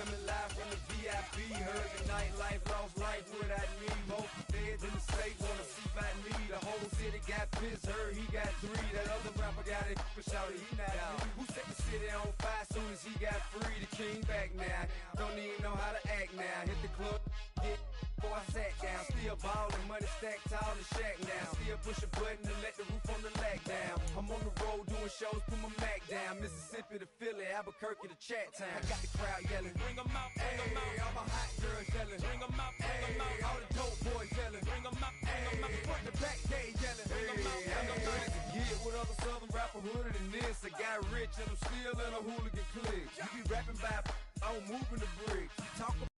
coming live from the VIP. Heard the nightlife, lost life without me. Most feds in the state wanna see by me. The whole city got pissed, heard he got 3. That other rapper got it, but shouted he not me. Who set the city on fire soon as he got free? The king back now, don't even know how to act now. Hit the club, get before I sat down. Still ballin', money stacked tall and shack now. Still push a button to let the roof on the lag down. I'm on the road doing shows, put my Mac down. Mississippi to Philly, Albuquerque to Chat Town. I got the crowd yelling, bring 'em out, bring 'em out. All my hot girls yelling, bring 'em out, bring 'em out. All the dope boys yelling, bring 'em out, bring 'em out. Front the back gate yelling, bring 'em out, bring 'em out. To get with other southern rapper hooded than this. I got rich and I'm still in a hooligan clique. You be rapping by, I'm moving the bricks. You talk about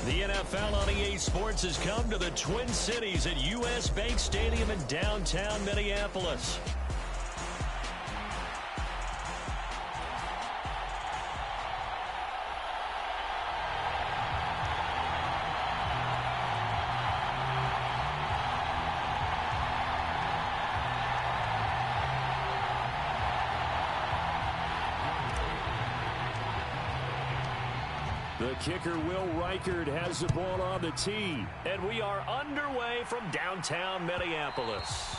the NFL on EA Sports has come to the Twin Cities at U.S. Bank Stadium in downtown Minneapolis. The kicker, Will Reichard, has the ball on the tee. And we are underway from downtown Minneapolis.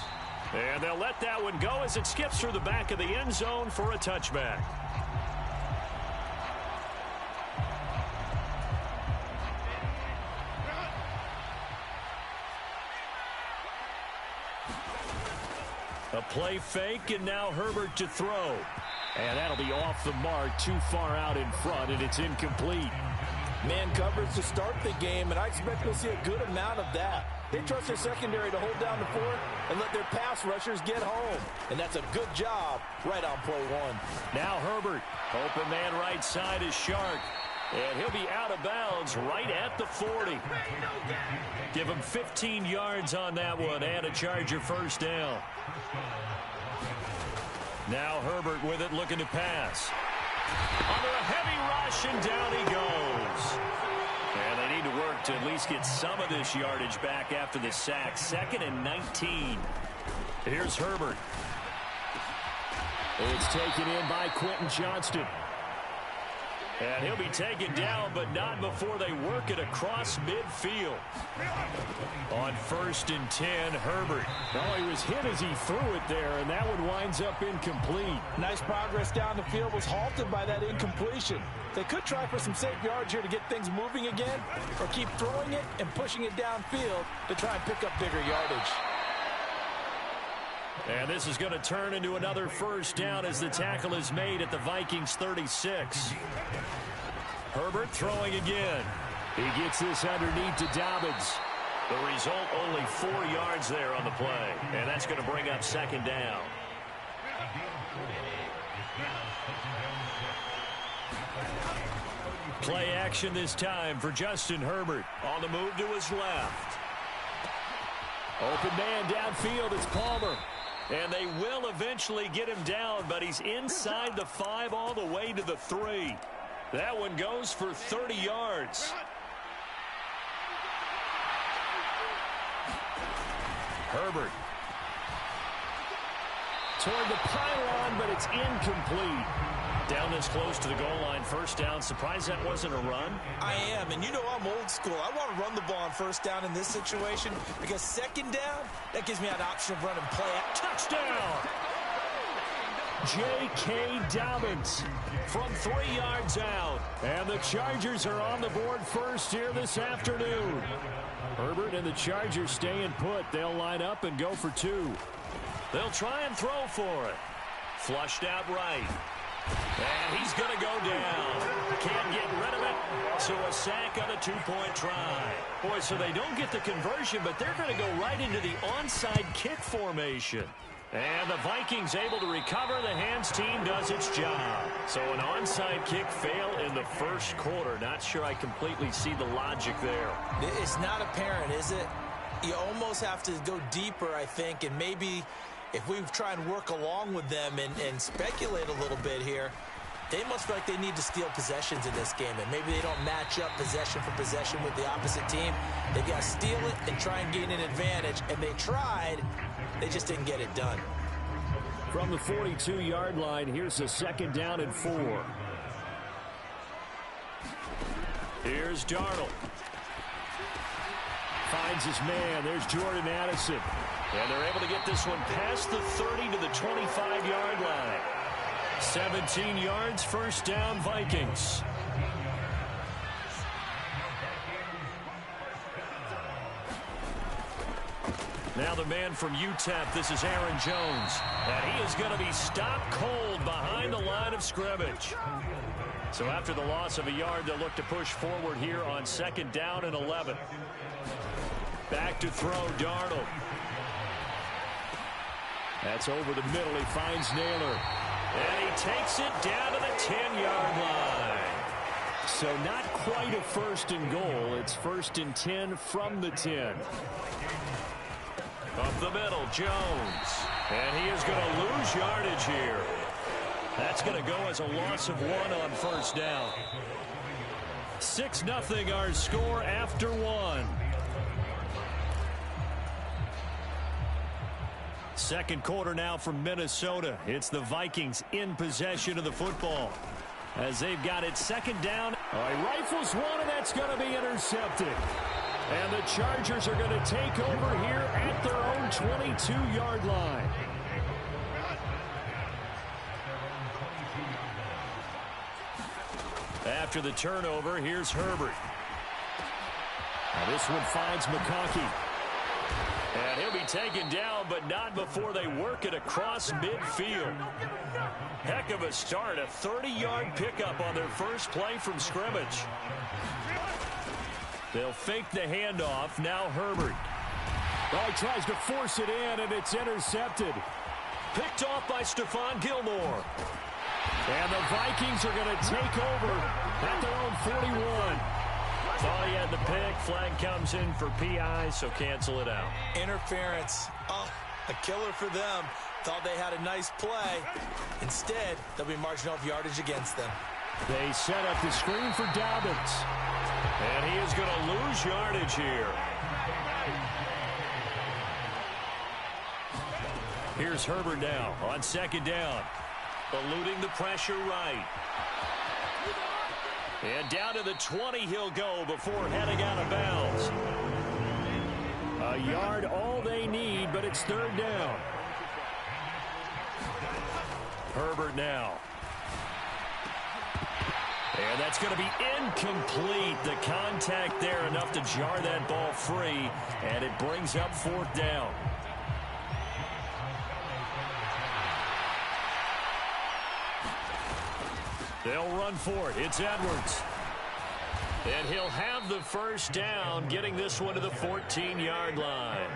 And they'll let that one go as it skips through the back of the end zone for a touchback. A play fake, and now Herbert to throw. And that'll be off the mark, too far out in front, and it's incomplete. Man coverage to start the game, and I expect we'll see a good amount of that. They trust their secondary to hold down the fort and let their pass rushers get home. And that's a good job right on play 1. Now Herbert. Open man right side is Shark. And he'll be out of bounds right at the 40. Give him 15 yards on that one and a Charger first down. Now Herbert with it, looking to pass. Under a heavy rush, and down he goes. And they need to work to at least get some of this yardage back after the sack. 2nd and 19. Here's Herbert. It's taken in by Quentin Johnston. And he'll be taken down, but not before they work it across midfield. On 1st and 10, Herbert. Oh, he was hit as he threw it there, and that one winds up incomplete. Nice progress down the field, was halted by that incompletion. They could try for some safe yards here to get things moving again, or keep throwing it and pushing it downfield to try and pick up bigger yardage. And this is going to turn into another first down as the tackle is made at the Vikings 36. Herbert throwing again. He gets this underneath to Dobbins. The result, only 4 yards there on the play. And that's going to bring up 2nd down. Play action this time for Justin Herbert. On the move to his left. Open man downfield, it's Palmer. And they will eventually get him down, but he's inside the 5 all the way to the 3. That one goes for 30 yards. Herbert. Toward the pylon, but it's incomplete. Down this close to the goal line, first down. Surprised that wasn't a run? I am, and you know I'm old school. I want to run the ball on first down in this situation because 2nd down, that gives me an option of running play. Touchdown! J.K. Dobbins from 3 yards out. And the Chargers are on the board first here this afternoon. Herbert and the Chargers staying put. They'll line up and go for 2. They'll try and throw for it. Flushed out right. And he's going to go down. Can't get rid of it. So a sack on a 2-point try. Boy, so they don't get the conversion, but they're going to go right into the onside kick formation. And the Vikings able to recover. The hands team does its job. So an onside kick fail in the first quarter. Not sure I completely see the logic there. It's not apparent, is it? You almost have to go deeper, I think, and maybe if we try and work along with them and speculate a little bit here, they must feel like they need to steal possessions in this game, and maybe they don't match up possession for possession with the opposite team. They've got to steal it and try and gain an advantage, and they tried. They just didn't get it done. From the 42-yard line, here's a 2nd down and 4. Here's Darnold. Finds his man. There's Jordan Addison. And they're able to get this one past the 30 to the 25-yard line. 17 yards, 1st down, Vikings. Now the man from UTEP, this is Aaron Jones. And he is going to be stopped cold behind the line of scrimmage. So after the loss of a yard, they'll look to push forward here on 2nd down and 11. Back to throw, Darnold. That's over the middle. He finds Naylor. And he takes it down to the 10-yard line. So not quite a 1st and goal. It's 1st and 10 from the 10. Up the middle, Jones. And he is going to lose yardage here. That's going to go as a loss of 1 on 1st down. 6-0 our score after 1. Second quarter now from Minnesota. It's the Vikings in possession of the football as they've got it 2nd down. All right, rifles one, and that's going to be intercepted. And the Chargers are going to take over here at their own 22-yard line. After the turnover, here's Herbert. Now this one finds McConkey. And he'll be taken down, but not before they work it across midfield. Heck of a start, a 30-yard pickup on their first play from scrimmage. They'll fake the handoff. Now Herbert. Oh, he tries to force it in, and it's intercepted. Picked off by Stephon Gilmore. And the Vikings are going to take over at their own 41. Thought he had the pick. Flag comes in for PI, so cancel it out. Interference. Oh, a killer for them. Thought they had a nice play. Instead, they'll be marching off yardage against them. They set up the screen for Dobbins. And he is going to lose yardage here. Here's Herbert now on 2nd down. Eluding the pressure right. And down to the 20 he'll go before heading out of bounds. A yard all they need, but it's 3rd down. Herbert now. And that's going to be incomplete. The contact there enough to jar that ball free, and it brings up 4th down. They'll run for it. It's Edwards. And he'll have the 1st down, getting this one to the 14-yard line.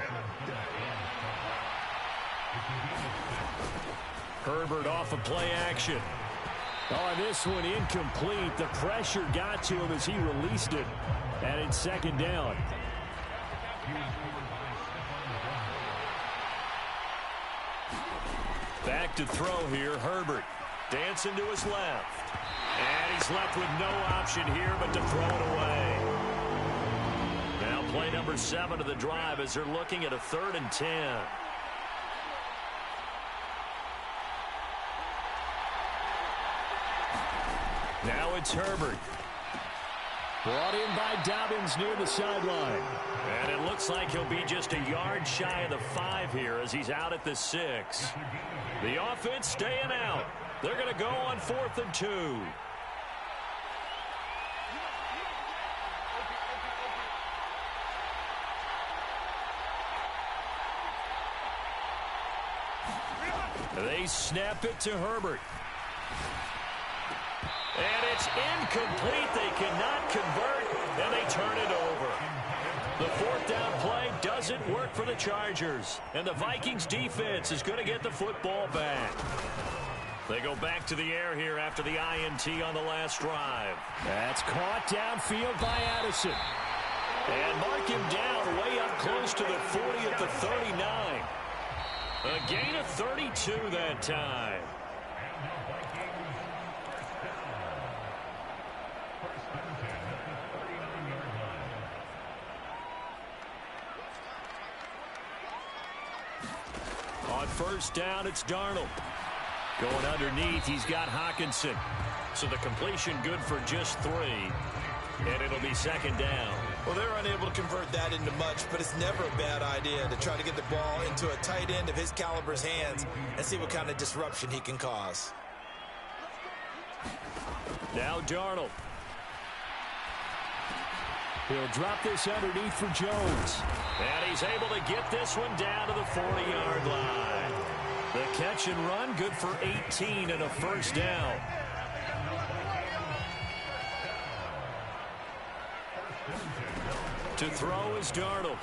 Herbert off of play action. Oh, this one incomplete. The pressure got to him as he released it. And it's 2nd down. Back to throw here, Herbert. Dancing to his left. And he's left with no option here but to throw it away. Now play number 7 of the drive as they're looking at a 3rd and 10. Now it's Herbert. Brought in by Dobbins near the sideline. And it looks like he'll be just a yard shy of the 5 here as he's out at the 6. The offense staying out. They're going to go on 4th and 2. They snap it to Herbert. And it's incomplete. They cannot convert, and they turn it over. The 4th down play doesn't work for the Chargers, and the Vikings defense is going to get the football back. They go back to the air here after the INT on the last drive. That's caught downfield by Addison. And mark him down way up close to the 40 at the 39. A gain of 32 that time. On first down, it's Darnold. Going underneath, he's got Hockenson. So the completion good for just 3. And it'll be second down. Well, they're unable to convert that into much, but it's never a bad idea to try to get the ball into a tight end of his caliber's hands and see what kind of disruption he can cause. Now Darnold. He'll drop this underneath for Jones. And he's able to get this one down to the 40-yard line. The catch and run, good for 18 and a first down. To throw is Darnold.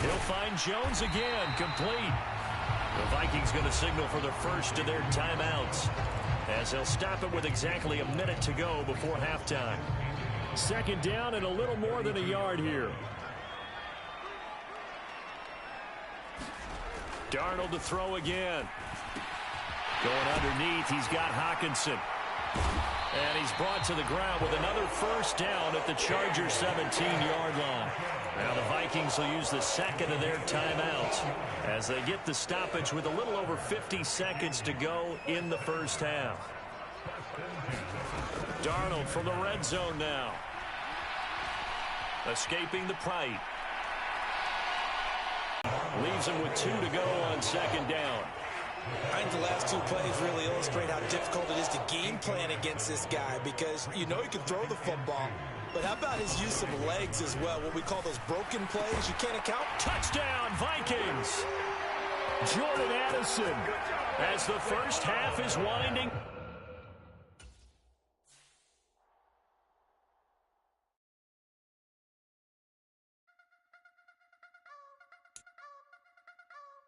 He'll find Jones again, complete. The Vikings going to signal for the first of their timeouts, as they'll stop it with exactly a minute to go before halftime. Second down and a little more than a yard here. Darnold to throw again. Going underneath, he's got Hockenson. And he's brought to the ground with another first down at the Chargers' 17-yard line. Now the Vikings will use the second of their timeouts as they get the stoppage with a little over 50 seconds to go in the first half. Darnold from the red zone now. Escaping the Pride. Leaves him with 2 to go on second down. I think the last 2 plays really illustrate how difficult it is to game plan against this guy, because you know he can throw the football, but how about his use of legs as well, what we call those broken plays you can't account? Touchdown, Vikings! Jordan Addison, as the first half is winding.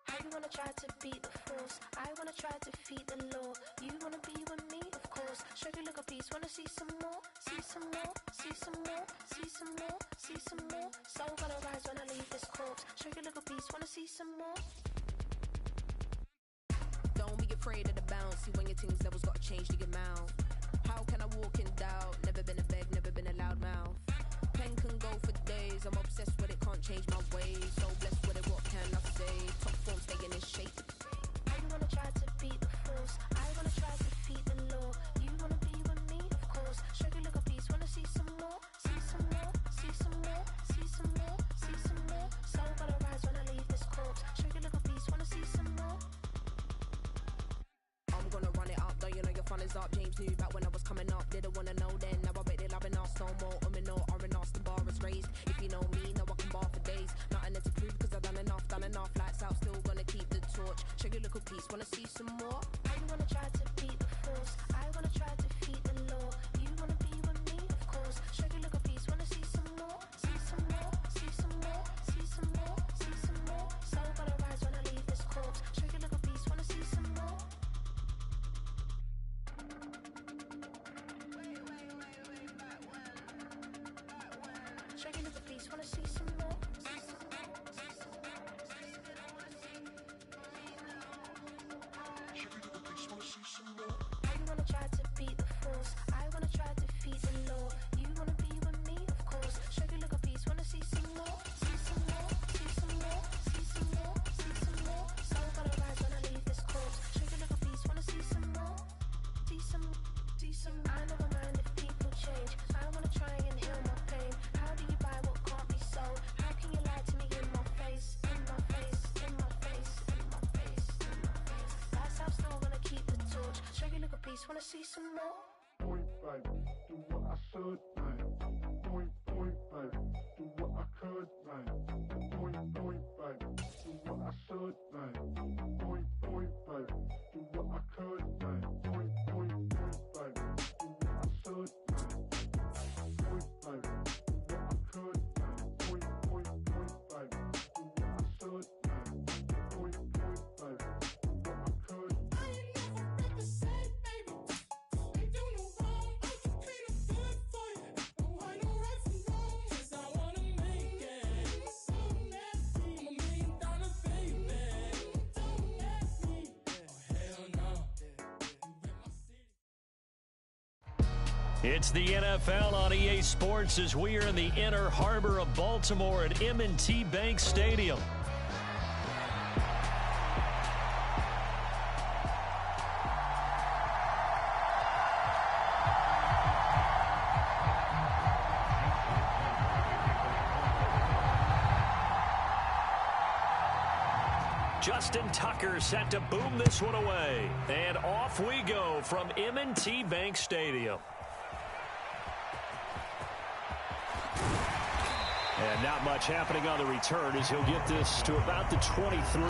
I wanna try to beat the force. I wanna try to defeat the law. You wanna be with me, of course. Show you look a piece. Wanna see some more? See some more? See some more? See some more? See some more? Soul gonna rise when I leave this corpse. Show you look a piece. Wanna see some more? Don't be afraid of the bounce. See when your things levels gotta change to get mouth. How can I walk in doubt? Never been a beg, never been a loud mouth. Pen can go for days. I'm obsessed with it, can't change my ways. So blessed with it, what can I say? Top form staying in shape. I wanna try to beat the force. I wanna try to defeat the law. You wanna be with me, of course. Show you look a piece. Wanna see some more? See some more? See some more? See some more? See some more? Soul gonna rise when I leave this corpse. Show you look a piece. Wanna see some more? I'm gonna run it up, though you know your fun is up. James knew back when I was coming up, didn't wanna know then. Now I bet they're loving us no more. No, R&R's the bar is raised. If you know me, now I can bar for days. Nothing there to prove, cause I've done enough. Lights out, still gonna keep the torch. Show you look a piece, wanna see some more? I wanna try to beat the force. I wanna try to defeat the law. You wanna be with me, of course. Show you look a piece. Wanna see some more? See some more? See some more? See some more? See some more? Soul gonna rise when I leave this corpse. Show you look a piece. Wanna see some more? Show you look a piece. Wanna see some more? I wanna try to beat the force. I wanna try to defeat the law. You wanna be with me, of course. Show you look a piece. Wanna see some more? See some more? See some more? See some more? See some more? Soul gonna rise when I leave this corpse. Show you look a piece. Wanna see some more? See some? See some? I never mind if people change. I wanna try and heal my pain. How do you buy what can't be sold? How can you lie to me in my face? In my face? In my face? In my face? In my face? That's how I'm still gonna keep the torch. Show you look a piece. Wanna see some more? Point five, do what I should, man. Point five, do what I could, man. Point five, do what I should, man. Point five, do what I could, man. Point five, do what I should, man. Point five, do what I could, man. Point five, do what I should, man. Point five, do what I could. I ain't never felt the same, baby. Ain't do no wrong. I'm complete, I'm good for you. No right, no right from wrong. 'Cause I wanna make it. So nasty. I'm $1 million baby. Don't ask me. Oh hell no. You rip my city. It's the NFL on EA Sports as we are in the inner harbor of Baltimore at M&T Bank Stadium. Justin Tucker set to boom this one away. And off we go from M&T Bank Stadium. And not much happening on the return as he'll get this to about the 23.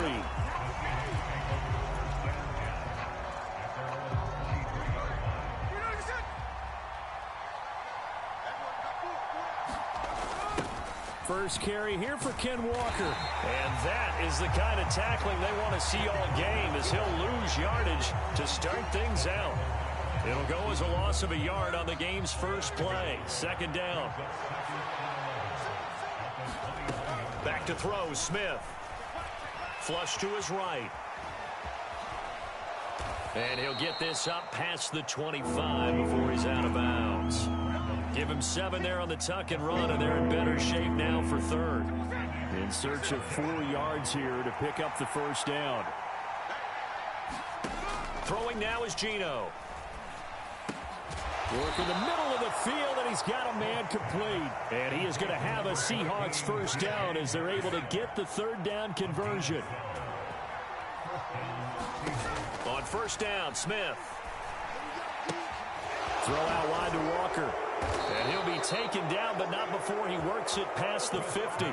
First carry here for Ken Walker. And that is the kind of tackling they want to see all game as he'll lose yardage to start things out. It'll go as a loss of a yard on the game's first play. Second down. Back to throw, Smith. Flush to his right. And he'll get this up past the 25 before he's out of bounds. Give him 7 there on the tuck and run, and they're in better shape now for third. In search of 4 yards here to pick up the first down. Throwing now is Geno. Work in the middle of the field, and he's got a man complete. And he is going to have a Seahawks first down as they're able to get the third down conversion. On first down, Smith. Throw out wide to Walker. And he'll be taken down, but not before he works it past the 50.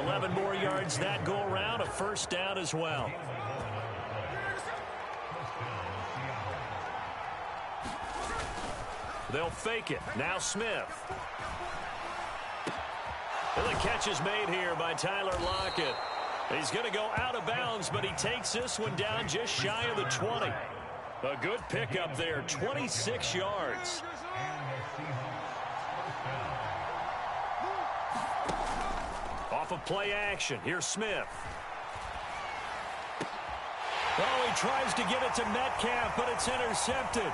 11 more yards that go around, a first down as well. They'll fake it. Now Smith. And the catch is made here by Tyler Lockett. He's going to go out of bounds, but he takes this one down just shy of the 20. A good pickup there, 26 yards. Off of play action, here's Smith. Oh, he tries to get it to Metcalf, but it's intercepted.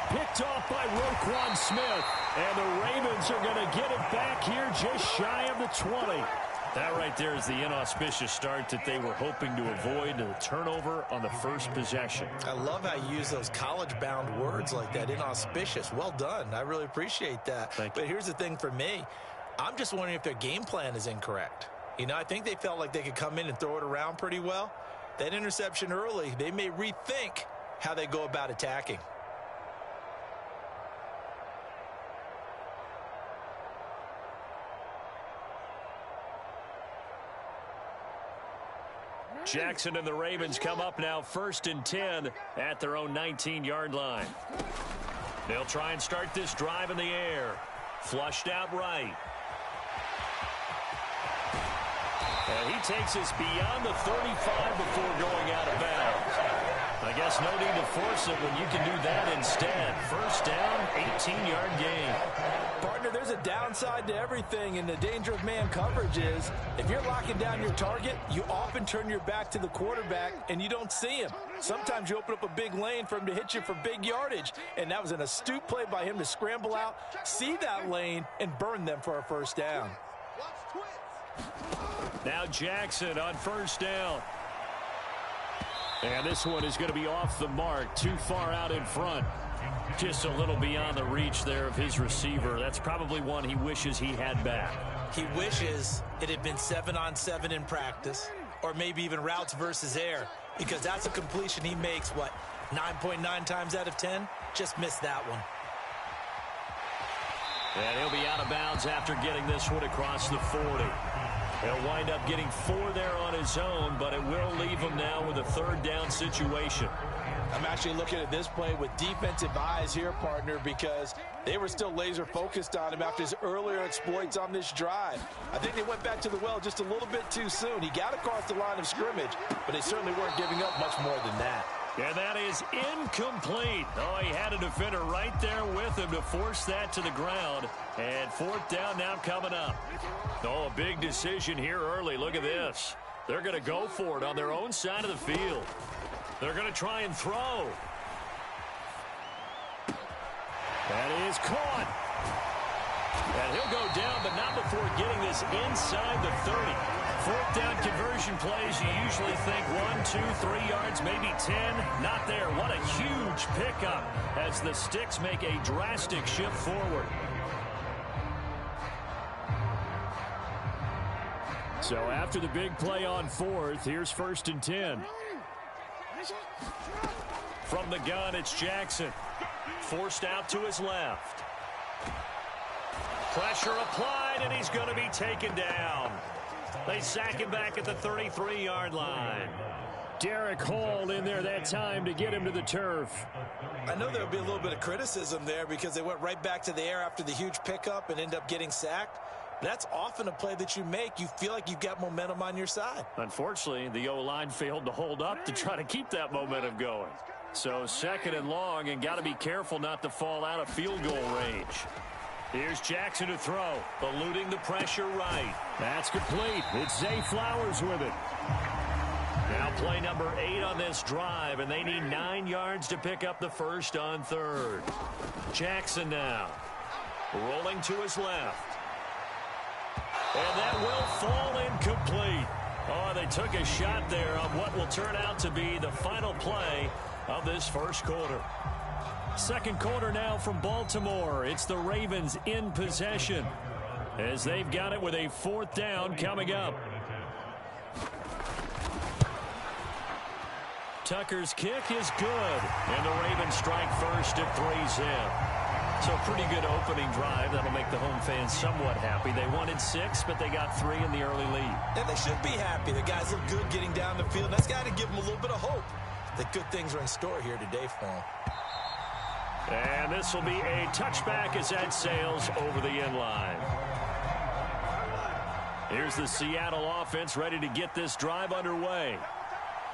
Picked off by Roquan Smith. And the Ravens are going to get it back here just shy of the 20. That right there is the inauspicious start that they were hoping to avoid, the turnover on the first possession. I love how you use those college-bound words like that, inauspicious. Well done. I really appreciate that. But here's the thing for me. I'm just wondering if their game plan is incorrect. You know, I think they felt like they could come in and throw it around pretty well. That interception early, they may rethink how they go about attacking. Jackson and the Ravens come up now 1st and 10 at their own 19-yard line. They'll try and start this drive in the air. Flushed out right. And he takes us beyond the 35 before going out of bounds. I guess no need to force it when you can do that instead. First down, 18-yard gain. Partner, there's a downside to everything, and the danger of man coverage is if you're locking down your target, you often turn your back to the quarterback and you don't see him. Sometimes you open up a big lane for him to hit you for big yardage, and that was an astute play by him to scramble out, see that lane, and burn them for a first down. Now Jackson on first down. And this one is going to be off the mark, too far out in front. Just a little beyond the reach there of his receiver. That's probably one he wishes he had back. He wishes it had been 7-on-7 in practice, or maybe even routes versus air, because that's a completion he makes, 9.9 times out of 10? Just missed that one. And he'll be out of bounds after getting this one across the 40. He'll wind up getting 4 there on his own, but it will leave him now with a third down situation. I'm actually looking at this play with defensive eyes here, partner, because they were still laser focused on him after his earlier exploits on this drive. I think they went back to the well just a little bit too soon. He got across the line of scrimmage, but they certainly weren't giving up much more than that. And that is incomplete. Oh, he had a defender right there with him to force that to the ground. And fourth down now coming up. Oh, a big decision here early. Look at this. They're going to go for it on their own side of the field. They're going to try and throw. That is caught. And he'll go down, but not before getting this inside the 30. Fourth down conversion plays, you usually think 1, 2, 3 yards, maybe 10. Not there. What a huge pickup as the Sticks make a drastic shift forward. So after the big play on fourth, here's 1st and 10. From the gun, it's Jackson. Forced out to his left. Pressure applied, and he's going to be taken down. They sack him back at the 33-yard line. Derek Hall in there that time to get him to the turf. I know there'll be a little bit of criticism there because they went right back to the air after the huge pickup and end up getting sacked. That's often a play that you make. You feel like you've got momentum on your side. Unfortunately, the O-line failed to hold up to try to keep that momentum going. So 2nd and long, and got to be careful not to fall out of field goal range. Here's Jackson to throw, eluding the pressure right. That's complete. It's Zay Flowers with it. Now play number 8 on this drive, and they need 9 yards to pick up the first on 3rd. Jackson now, rolling to his left. And that will fall incomplete. Oh, they took a shot there on what will turn out to be the final play of this first quarter. Second quarter now from Baltimore. It's the Ravens in possession as they've got it with a 4th down coming up. Tucker's kick is good, and the Ravens strike first at 3-zip. So pretty good opening drive. That'll make the home fans somewhat happy. They wanted 6, but they got 3 in the early lead. And they should be happy. The guys look good getting down the field. That's got to give them a little bit of hope that good things are in store here today for them. And this will be a touchback as that sails over the end line. Here's the Seattle offense ready to get this drive underway.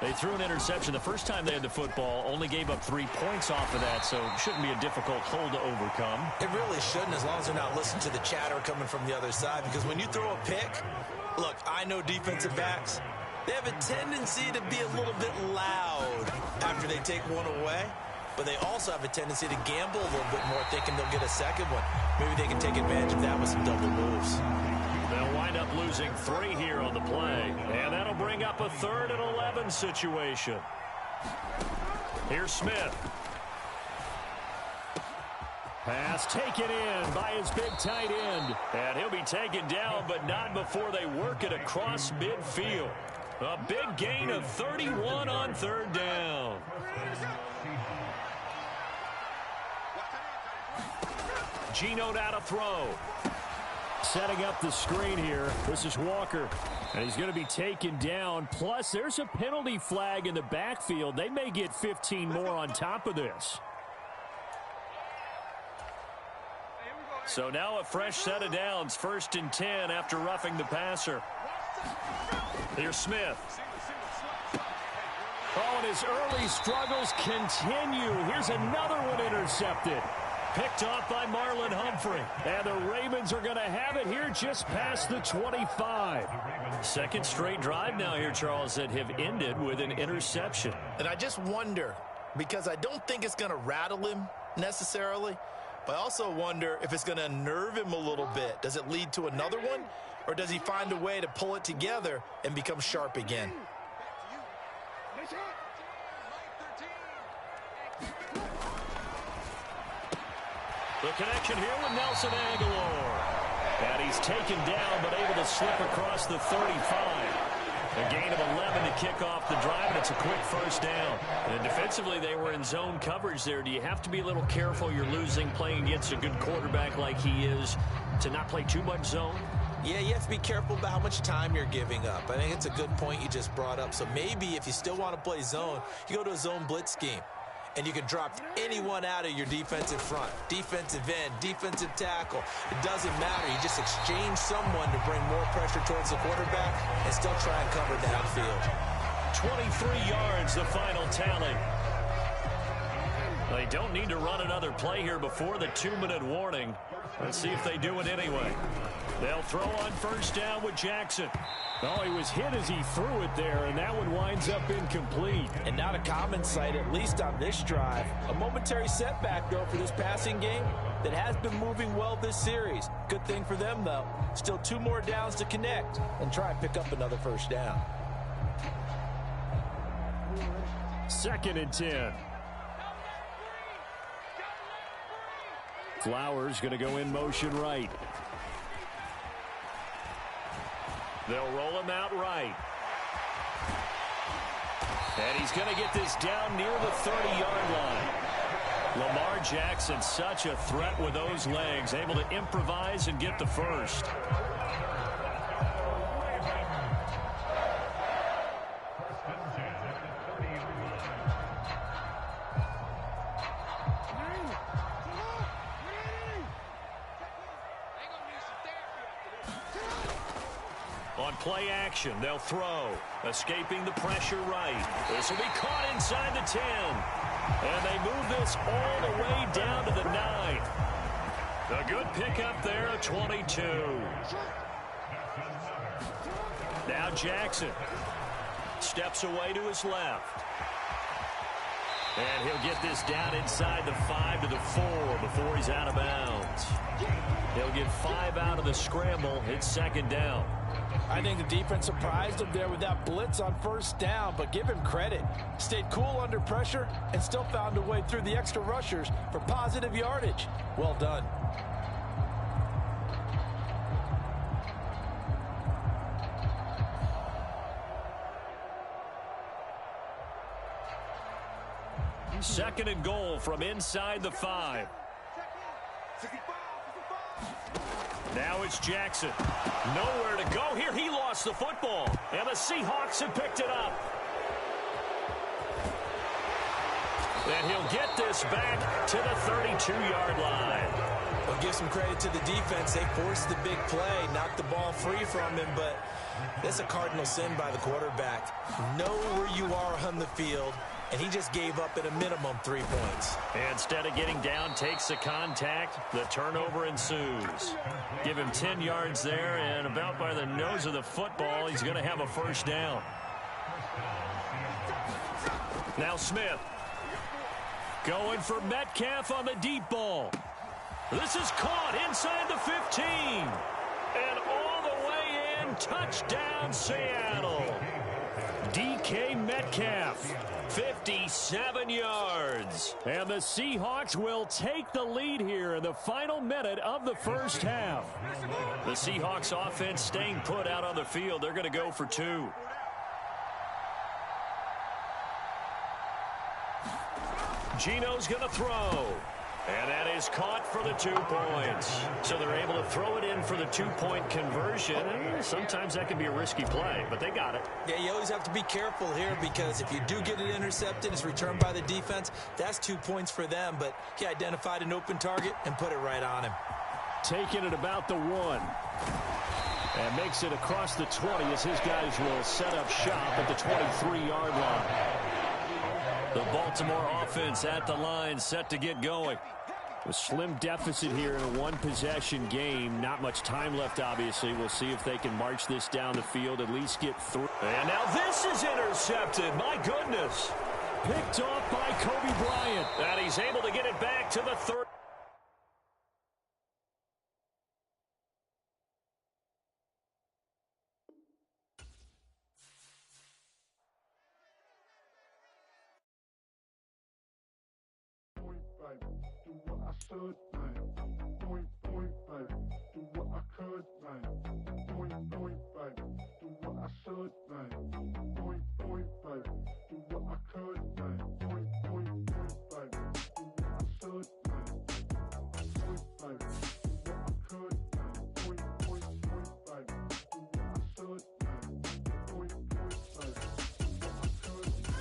They threw an interception the first time they had the football, only gave up 3 points off of that, so it shouldn't be a difficult hole to overcome. It really shouldn't, as long as they're not listening to the chatter coming from the other side, because when you throw a pick, look, I know defensive backs, they have a tendency to be a little bit loud after they take one away, but they also have a tendency to gamble a little bit more, thinking they'll get a second one. Maybe they can take advantage of that with some double moves. They'll wind up losing 3 here on the play, and that'll bring up a 3rd and 11 situation. Here's Smith. Pass taken in by his big tight end, and he'll be taken down, but not before they work it across midfield. A big gain of 31 on 3rd down. Gino now to throw. Setting up the screen here. This is Walker. And he's going to be taken down. Plus, there's a penalty flag in the backfield. They may get 15 more on top of this. So now a fresh set of downs. 1st and 10 after roughing the passer. Here's Smith. Oh, and his early struggles continue. Here's another one intercepted. Picked off by Marlon Humphrey. And the Ravens are going to have it here just past the 25. Second straight drive now here, Charles, that have ended with an interception. And I just wonder, because I don't think it's going to rattle him necessarily, but I also wonder if it's going to unnerve him a little bit. Does it lead to another one, or does he find a way to pull it together and become sharp again? The connection here with Nelson Aguilar. And he's taken down, but able to slip across the 35. A gain of 11 to kick off the drive, and it's a quick 1st down. And defensively, they were in zone coverage there. Do you have to be a little careful? You're losing, playing against a good quarterback like he is, to not play too much zone? Yeah, you have to be careful about how much time you're giving up. I think it's a good point you just brought up. So maybe if you still want to play zone, you go to a zone blitz scheme. And you can drop anyone out of your defensive front, defensive end, defensive tackle. It doesn't matter. You just exchange someone to bring more pressure towards the quarterback and still try and cover downfield. 23 yards, the final tally. They don't need to run another play here before the 2-minute warning. Let's see if they do it anyway. They'll throw on 1st down with Jackson. Oh, he was hit as he threw it there, and that one winds up incomplete. And not a common sight, at least on this drive. A momentary setback, though, for this passing game that has been moving well this series. Good thing for them, though. Still 2 more downs to connect and try and pick up another 1st down. 2nd and 10. Flowers going to go in motion right. They'll roll him out right. And he's going to get this down near the 30-yard line. Lamar Jackson, such a threat with those legs, able to improvise and get the first. On play action, they'll throw. Escaping the pressure right. This will be caught inside the 10. And they move this all the way down to the 9. A good pickup there, a 22. Now Jackson steps away to his left. And he'll get this down inside the 5 to the 4 before he's out of bounds. He'll get 5 out of the scramble. It's second down. I think the defense surprised him there with that blitz on first down, but give him credit. Stayed cool under pressure and still found a way through the extra rushers for positive yardage. Well done. Second and goal from inside the 5. Now it's Jackson. Nowhere to go here. He lost the football. And the Seahawks have picked it up. And he'll get this back to the 32-yard line. Well, give some credit to the defense. They forced the big play, knocked the ball free from him, but that's a cardinal sin by the quarterback. Know where you are on the field, and he just gave up at a minimum 3 points. Instead of getting down, takes the contact. The turnover ensues. Give him 10 yards there, and about by the nose of the football, he's going to have a first down. Now Smith. Going for Metcalf on the deep ball. This is caught inside the 15. And all the way in, touchdown Seattle. DK Metcalf, 57 yards. And the Seahawks will take the lead here in the final minute of the first half. The Seahawks offense staying put out on the field. They're going to go for 2. Gino's going to throw. And that is caught for the 2 points. So they're able to throw it in for the 2-point conversion. Sometimes that can be a risky play, but they got it. Yeah, you always have to be careful here because if you do get it intercepted, it's returned by the defense. That's 2 points for them, but he identified an open target and put it right on him. Taking it about the 1. And makes it across the 20 as his guys will set up shop at the 23-yard line. The Baltimore offense at the line, set to get going. A slim deficit here in a one-possession game. Not much time left, obviously. We'll see if they can march this down the field, at least get through. And now this is intercepted. My goodness. Picked off by Kobe Bryant. And he's able to get it back to the 30. Do what I should, like. Point, like. Do what I could, like. Point, like. Do what I should, like. Point, like. Do what I could, like. Point, like. Do what I should, like. Point, like. Do what I could, like. Point, like. Do what I should, like. Point, like. Do what I could, like.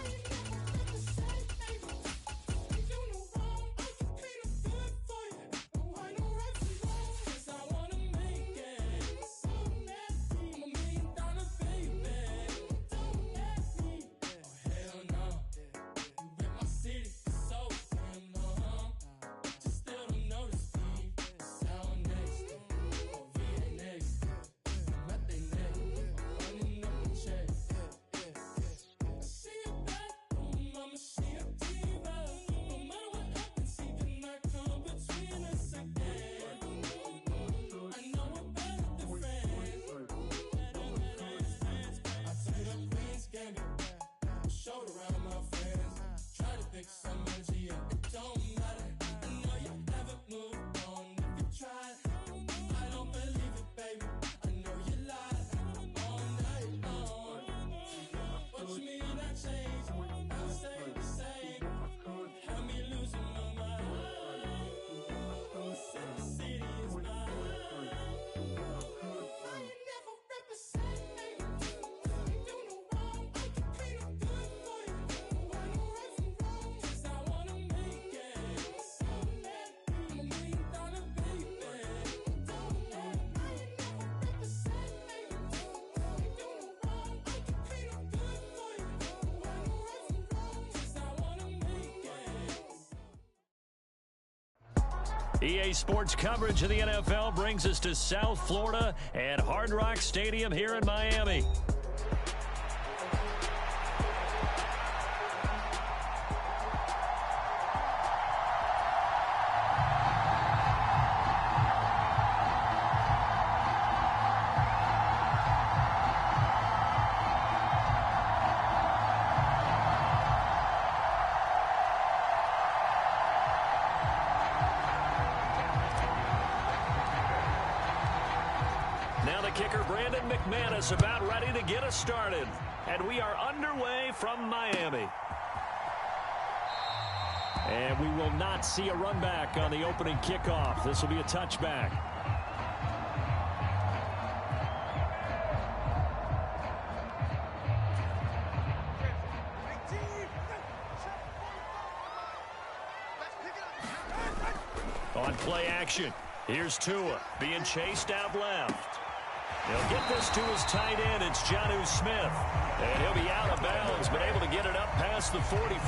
EA Sports coverage of the NFL brings us to South Florida and Hard Rock Stadium here in Miami. About ready to get us started, and we are underway from Miami. And we will not see a run back on the opening kickoff. This will be a touchback. On play action, here's Tua being chased out left. He'll get this to his tight end. It's Jonnu Smith. And he'll be out of bounds, but able to get it up past the 45.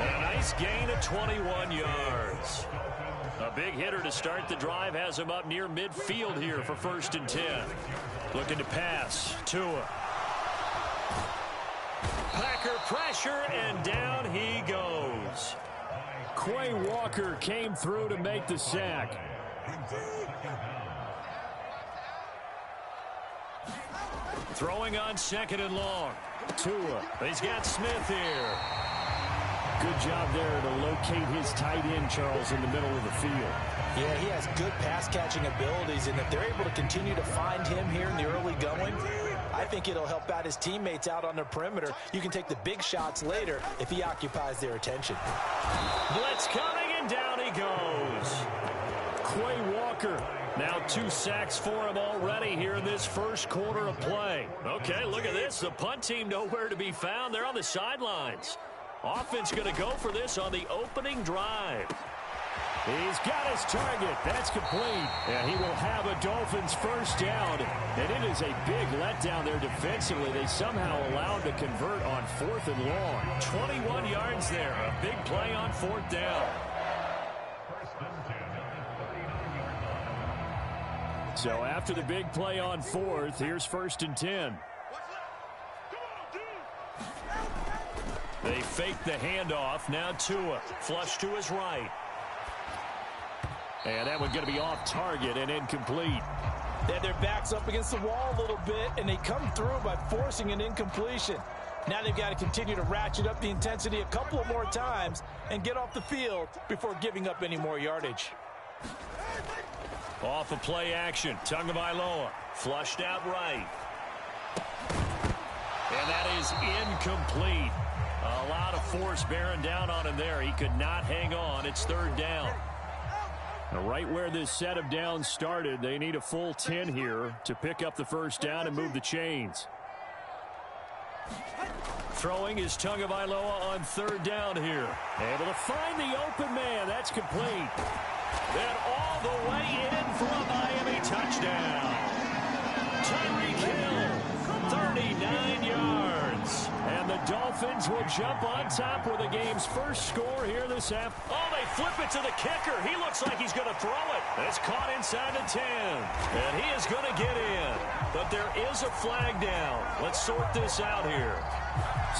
And a nice gain of 21 yards. A big hitter to start the drive has him up near midfield here for 1st and 10. Looking to pass. Tua. Packer pressure, and down he goes. Quay Walker came through to make the sack. Throwing on 2nd and long. Tua. He's got Smith here. Good job there to locate his tight end, Charles, in the middle of the field. Yeah, he has good pass-catching abilities, and if they're able to continue to find him here in the early going, I think it'll help out his teammates out on the perimeter. You can take the big shots later if he occupies their attention. Blitz coming, and down he goes. Quay Walker. Now 2 sacks for him already here in this first quarter of play. Okay, look at this. The punt team nowhere to be found. They're on the sidelines. Offense going to go for this on the opening drive. He's got his target. That's complete. And he will have a Dolphins first down. And it is a big letdown there defensively. They somehow allowed to convert on 4th and long. 21 yards there. A big play on 4th down. So after the big play on 4th, here's 1st and 10. They fake the handoff. Now Tua. Flush to his right. And that one going to be off target and incomplete. They have their backs up against the wall a little bit, and they come through by forcing an incompletion. Now they've got to continue to ratchet up the intensity a couple of more times and get off the field before giving up any more yardage. Off of play action. Tagovailoa flushed out right. And that is incomplete. A lot of force bearing down on him there. He could not hang on. It's 3rd down. Now, right where this set of downs started, they need a full 10 here to pick up the first down and move the chains. Throwing is Tagovailoa on 3rd down here. Able to find the open man. That's complete. Then all the way in for a Miami touchdown. Tyreek Hill, 39 yards. And the Dolphins will jump on top with the game's first score here this afternoon. Oh, they flip it to the kicker. He looks like he's going to throw it. It's caught inside the 10. And he is going to get in. But there is a flag down. Let's sort this out here.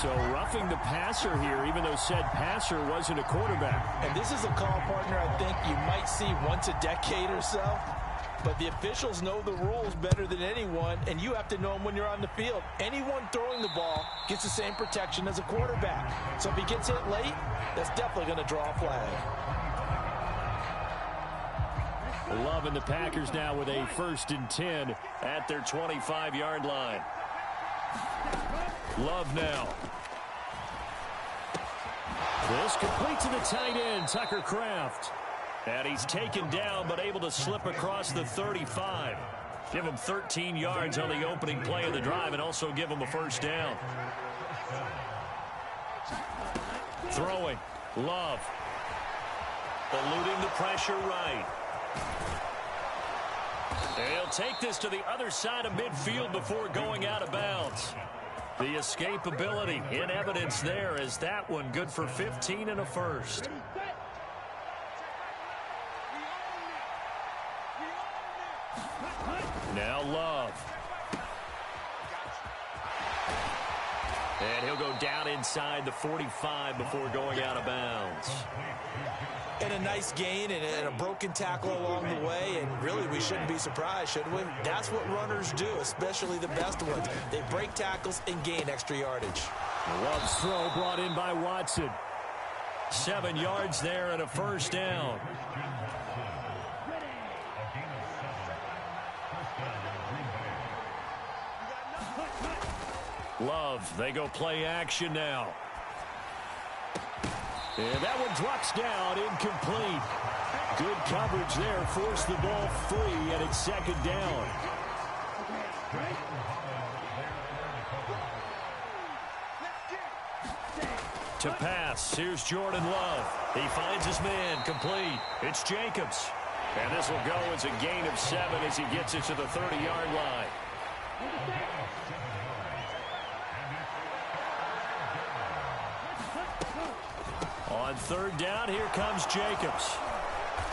So roughing the passer here, even though said passer wasn't a quarterback. And this is a call, partner, I think you might see once a decade or so. But the officials know the rules better than anyone, and you have to know them when you're on the field. Anyone throwing the ball gets the same protection as a quarterback. So if he gets hit late, that's definitely going to draw a flag. Love and the Packers now with a 1st and 10 at their 25-yard line. Love now. This complete to the tight end, Tucker Kraft. And he's taken down but able to slip across the 35. Give him 13 yards on the opening play of the drive and also give him a first down. Throwing. Love. Eluding the pressure right. He'll take this to the other side of midfield before going out of bounds. The escapability in evidence there as that one good for 15 and a first. Now Love. And he'll go down inside the 45 before going out of bounds. And a nice gain and a broken tackle along the way, and really we shouldn't be surprised, should we? That's what runners do, especially the best ones. They break tackles and gain extra yardage. Love's throw brought in by Watson. 7 yards there and a first down. Love, they go play action now. And that one drops down, incomplete. Good coverage there, forced the ball free, and it's second down. To pass, here's Jordan Love. He finds his man, complete. It's Jacobs. And this will go as a gain of 7 as he gets it to the 30-yard line. On third down, here comes Jacobs.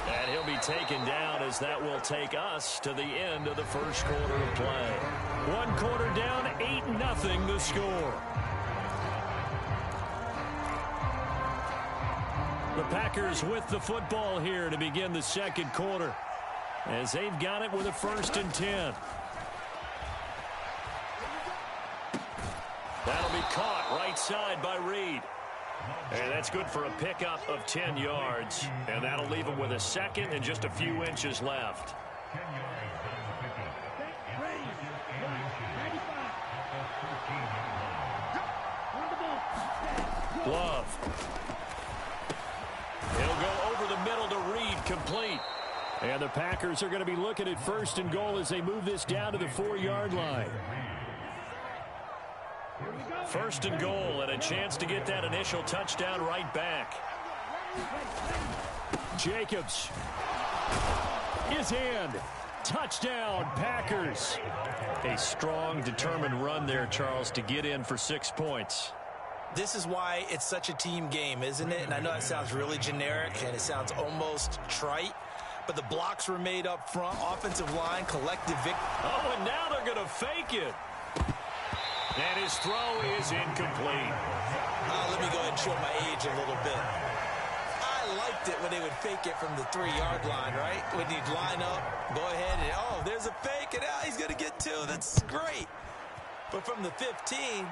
And he'll be taken down as that will take us to the end of the first quarter of play. 1 quarter down, 8-0 the score. The Packers with the football here to begin the second quarter, as they've got it with a 1st and 10. That'll be caught right side by Reed. And that's good for a pickup of 10 yards. And that'll leave him with a second and just a few inches left. Love. He'll go over the middle to Reed, complete. And the Packers are going to be looking at 1st and goal as they move this down to the 4-yard line. 1st and goal, and a chance to get that initial touchdown right back. Jacobs is in. Touchdown, Packers. A strong, determined run there, Charles, to get in for 6 points. This is why it's such a team game, isn't it? And I know it sounds really generic and it sounds almost trite, but the blocks were made up front, offensive line, collective victory. Oh, and now they're going to fake it. And his throw is incomplete. Let me go ahead and show my age a little bit. I liked it when they would fake it from the 3-yard line, right? When you'd line up, go ahead and, oh, there's a fake, and he's going to get 2. That's great. But from the 15,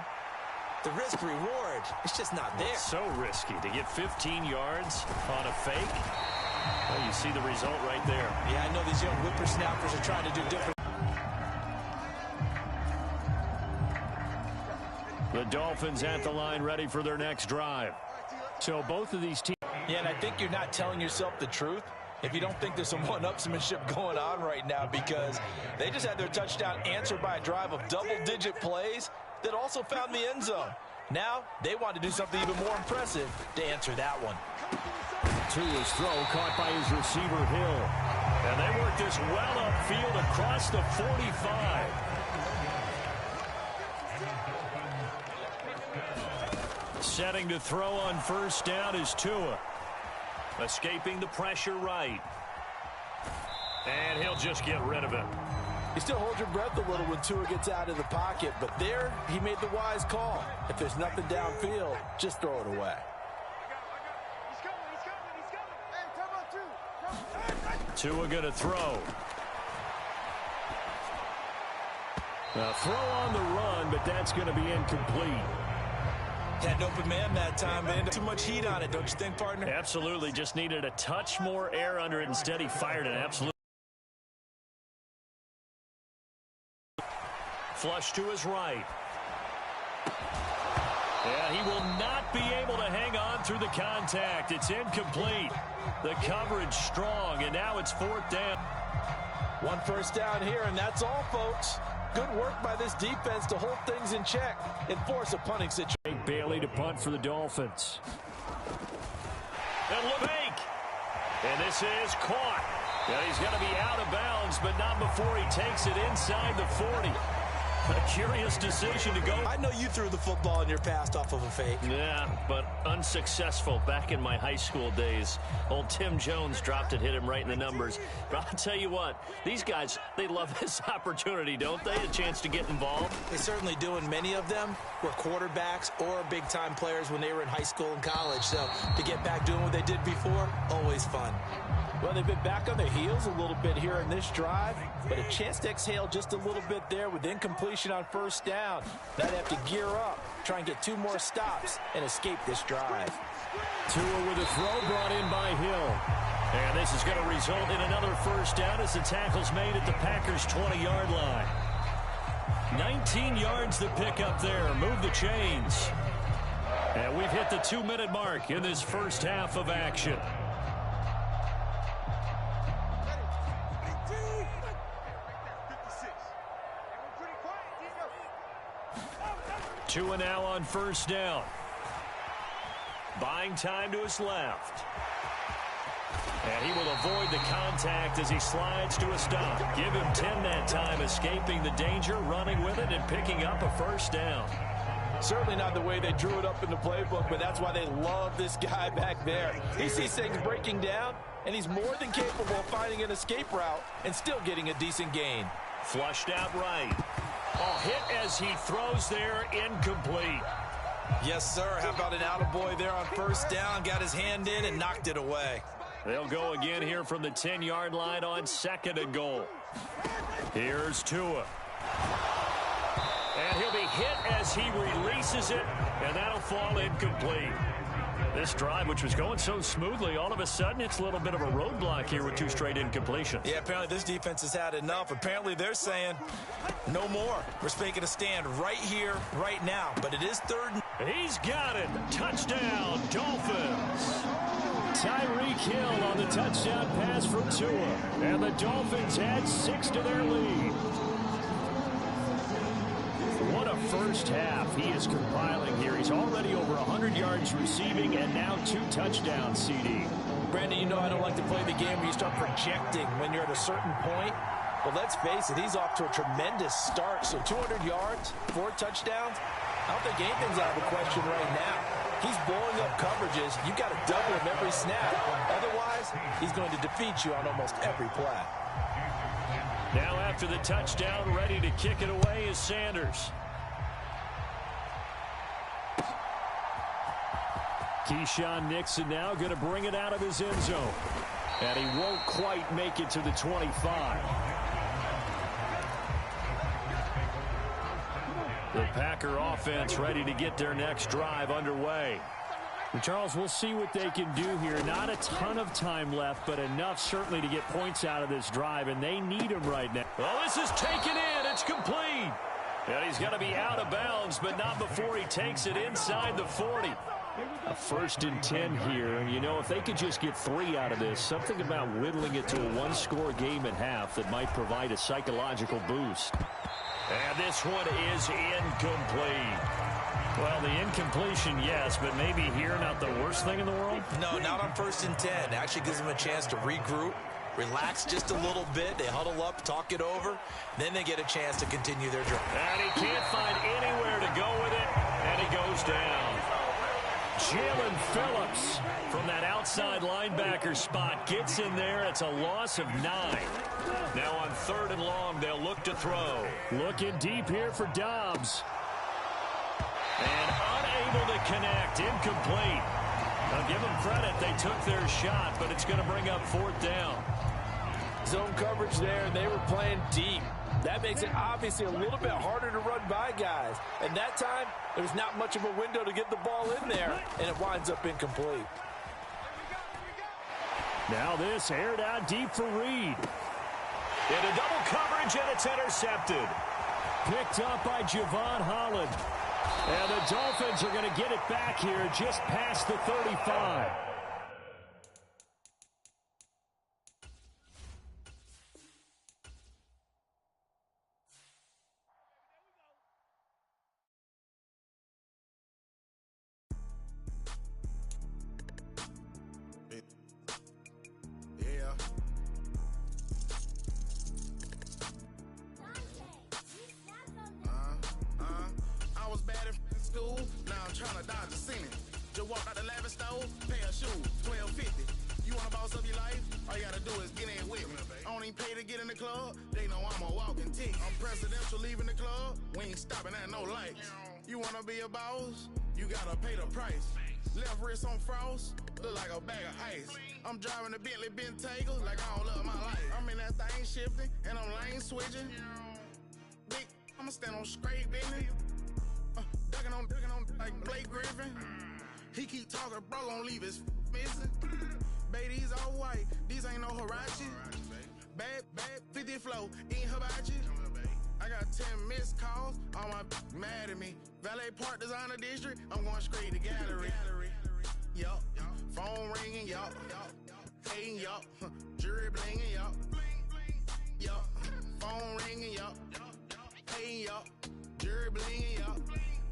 the risk-reward, it's just not there. It's so risky to get 15 yards on a fake. Well, you see the result right there. Yeah, I know these young whippersnappers are trying to do different. The Dolphins at the line ready for their next drive. So both of these teams. Yeah, and I think you're not telling yourself the truth if you don't think there's some one-upsmanship going on right now, because they just had their touchdown answered by a drive of double-digit plays that also found the end zone. Now they want to do something even more impressive to answer that one. To his throw, caught by his receiver, Hill. And they work this well upfield across the 45. Setting to throw on 1st down is Tua. Escaping the pressure right. And he'll just get rid of it. You still hold your breath a little when Tua gets out of the pocket, but there he made the wise call. If there's nothing downfield, just throw it away. Tua going to throw. A throw on the run, but that's going to be incomplete. Had an open man that time, man. Too much heat on it, don't you think, partner? Absolutely. Just needed a touch more air under it. Instead, he fired an absolute flush to his right. Yeah, he will not be able to hang on through the contact. It's incomplete. The coverage strong, and now it's 4th down. 1 first down here, and that's all, folks. Good work by this defense to hold things in check and force a punting situation. Bailey to punt for the Dolphins. And fake. And this is caught. And he's going to be out of bounds, but not before he takes it inside the 40. A curious decision to go. I know you threw the football in your past off of a fake. Yeah, but unsuccessful back in my high school days. Old Tim Jones dropped it, hit him right in the numbers. But I'll tell you what, these guys, they love this opportunity, don't they? A chance to get involved. They certainly do, and many of them were quarterbacks or big-time players when they were in high school and college. So to get back doing what they did before, always fun. Well, they've been back on their heels a little bit here in this drive, but a chance to exhale just a little bit there with incompletion on first down. They'd have to gear up, try and get 2 more stops, and escape this drive. Tua with a throw brought in by Hill. And this is going to result in another first down as the tackle's made at the Packers' 20-yard line. 19 yards the pick up there. Move the chains. And we've hit the 2-minute mark in this first half of action. Tua now on first down. Buying time to his left. And he will avoid the contact as he slides to a stop. Give him 10 that time, escaping the danger, running with it, and picking up a first down. Certainly not the way they drew it up in the playbook, but that's why they love this guy back there. He sees things breaking down, and he's more than capable of finding an escape route and still getting a decent gain. Flushed out right. Oh, hit as he throws there, incomplete. Yes, sir. How about an attaboy there on first down? Got his hand in and knocked it away. They'll go again here from the 10-yard line on 2nd and goal. Here's Tua. And he'll be hit as he releases it, and that'll fall incomplete. This drive, which was going so smoothly, all of a sudden it's a little bit of a roadblock here with 2 straight incompletions. Yeah, apparently this defense has had enough. Apparently they're saying no more. We're making a stand right here, right now. But it is 3rd. He's got it. Touchdown, Dolphins. Tyreek Hill on the touchdown pass from Tua. And the Dolphins add 6 to their lead. What a first half he is compiling here. He's already over 100 yards receiving and now 2 touchdowns, CD. Brandon, you know I don't like to play the game where you start projecting when you're at a certain point. But let's face it, he's off to a tremendous start. So 200 yards, 4 touchdowns. I don't think anything's out of the question right now. He's blowing up coverages. You've got to double him every snap. Otherwise, he's going to defeat you on almost every play. Now after the touchdown, ready to kick it away is Sanders. Keyshawn Nixon now going to bring it out of his end zone. And he won't quite make it to the 25. The Packer offense ready to get their next drive underway. And Charles, we'll see what they can do here. Not a ton of time left, but enough certainly to get points out of this drive, and they need them right now. Well, this is taken in. It's complete. And he's going to be out of bounds, but not before he takes it inside the 40. A 1st and 10 here, and you know, if they could just get 3 out of this, something about whittling it to a 1-score game at half that might provide a psychological boost. And this one is incomplete. Well, the incompletion, yes, but maybe here not the worst thing in the world? No, not on 1st and 10. Actually gives them a chance to regroup, relax just a little bit. They huddle up, talk it over. Then they get a chance to continue their drive. And he can't find anywhere to go with it, and he goes down. Jalen Phillips from that outside linebacker spot gets in there. It's a loss of 9. Now on 3rd and long, they'll look to throw. Looking deep here for Dobbs. And unable to connect, incomplete. Now give them credit, they took their shot, but it's going to bring up 4th down. Zone coverage there, and they were playing deep. That makes it obviously a little bit harder to run by guys. And that time, there was not much of a window to get the ball in there, and it winds up incomplete. Now this aired out deep for Reed. Into double coverage, and it's intercepted. Picked up by Javon Holland. And the Dolphins are going to get it back here just past the 35. lavish stove, pair of shoes, $12.50. You wanna boss up your life? All you gotta do is get in with me. I don't even pay to get in the club. They know I'm a walking tick. I'm presidential leaving the club. We ain't stopping at no lights. You wanna be a boss? You gotta pay the price. Left wrist on frost, look like a bag of ice. I'm driving a Bentley Bentayga like I don't love my life. I'm in that thing shifting and I'm lane switching. Big, I'ma stand on straight business. Ducking on like Blake Griffin. He keep talking, bro, gon' leave his missing. Baby, these all white, these ain't no Hirachi. Bad, 50 flow, eating hibachi. I got 10 missed calls, all my mad at me. Valet Park Designer District, I'm going straight to gallery. Yup, phone ringing, yup. Hating, yup. Jury blinging, yup. Yup, phone ringing, yup. Hating, yup. Jury blinging, yup.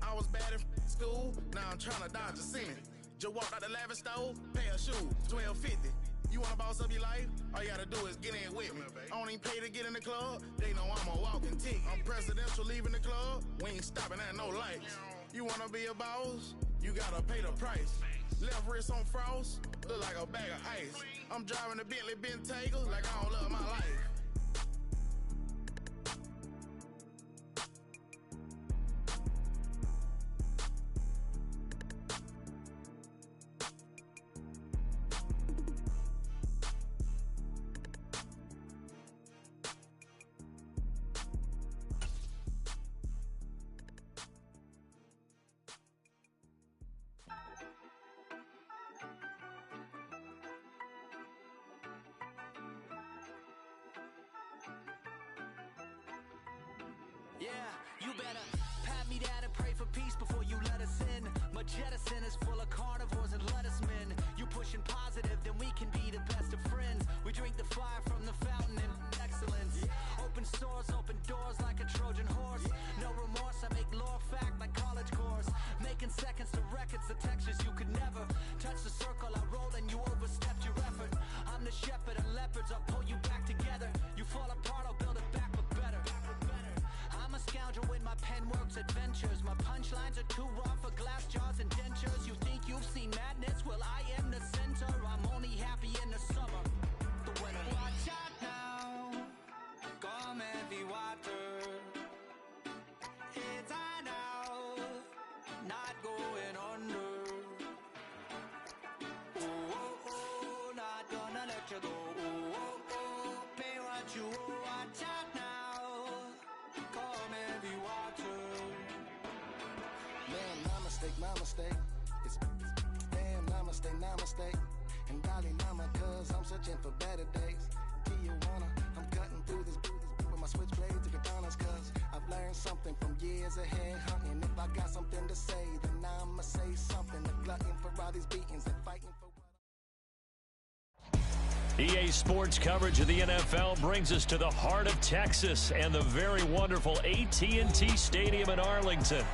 I was bad in school, now I'm trying to dodge a sin. Just walked out the lavish stove, pair of shoes, $12.50. You wanna boss up your life? All you gotta do is get in with me. I don't even pay to get in the club. They know I'm a walking tick. I'm presidential leaving the club. We ain't stopping at no lights. You wanna be a boss? You gotta pay the price. Left wrist on frost, look like a bag of ice. I'm driving a Bentley Bentayga like I don't love my life. Yeah, you better pat me down and pray for peace before you let us in. My jettison is full of carnivores and lettuce men. You pushing positive, then we can be the best of friends. We drink the fire from the fountain in excellence. Open sores, open doors like a Trojan horse. No remorse, I make law fact like college course. Making seconds to records, the textures you could never touch the circle I rolled and you overstepped your effort. I'm the shepherd and leopards, I'll pull you back together. You fall apart, I'll build it back but better. I'm a scoundrel with my pen works adventures. My punchlines are too raw for glass jars and dentures. You think you've seen madness? Well, I am the center. I'm only happy in the summer. The winter. Watch out now. Come heavy water. It's on now. Not going under. Oh, oh, oh. Not gonna let you go. Oh, oh, oh. Pay what you owe. Watch out now. My mistake. It's damn namaste. And darling, Lama, cause I'm searching for better days. Tijuana, I'm cutting through this with my switchblade to katanas, cause I've learned something from years ahead hunting. If I got something to say, then I'ma say something. A glutton for all these beatings and fighting for what EA Sports coverage of the NFL brings us to the heart of Texas and the very wonderful AT&T Stadium in Arlington.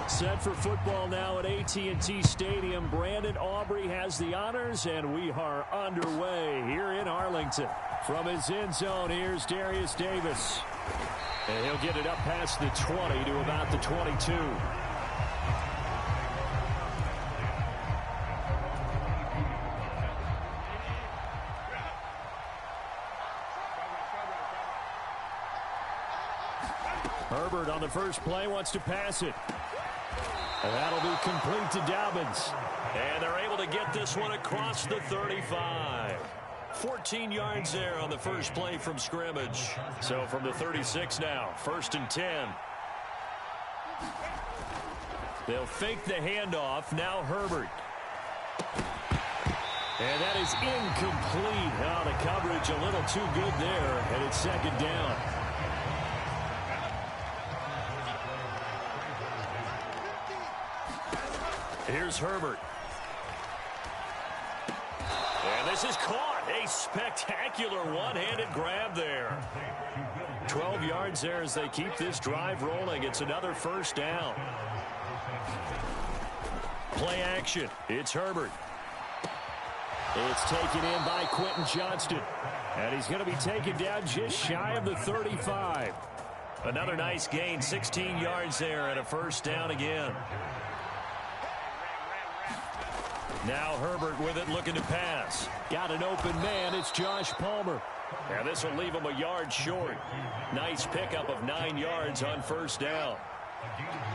Set for football now at AT&T Stadium. Brandon Aubrey has the honors, and we are underway here in Arlington. From his end zone, here's Darius Davis. And he'll get it up past the 20 to about the 22. Herbert on the first play wants to pass it. And that'll be complete to Dobbins. And they're able to get this one across the 35. 14 yards there on the first play from scrimmage. So from the 36 now, 1st and 10. They'll fake the handoff. Now Herbert. And that is incomplete. Oh, the coverage a little too good there. And it's 2nd down. Here's Herbert. And this is caught. A spectacular one-handed grab there. 12 yards there as they keep this drive rolling. It's another 1st down. Play action. It's Herbert. It's taken in by Quentin Johnston. And he's going to be taken down just shy of the 35. Another nice gain, 16 yards there and a first down again. Now Herbert with it, looking to pass. Got an open man. It's Josh Palmer. And this will leave him a yard short. Nice pickup of 9 yards on first down.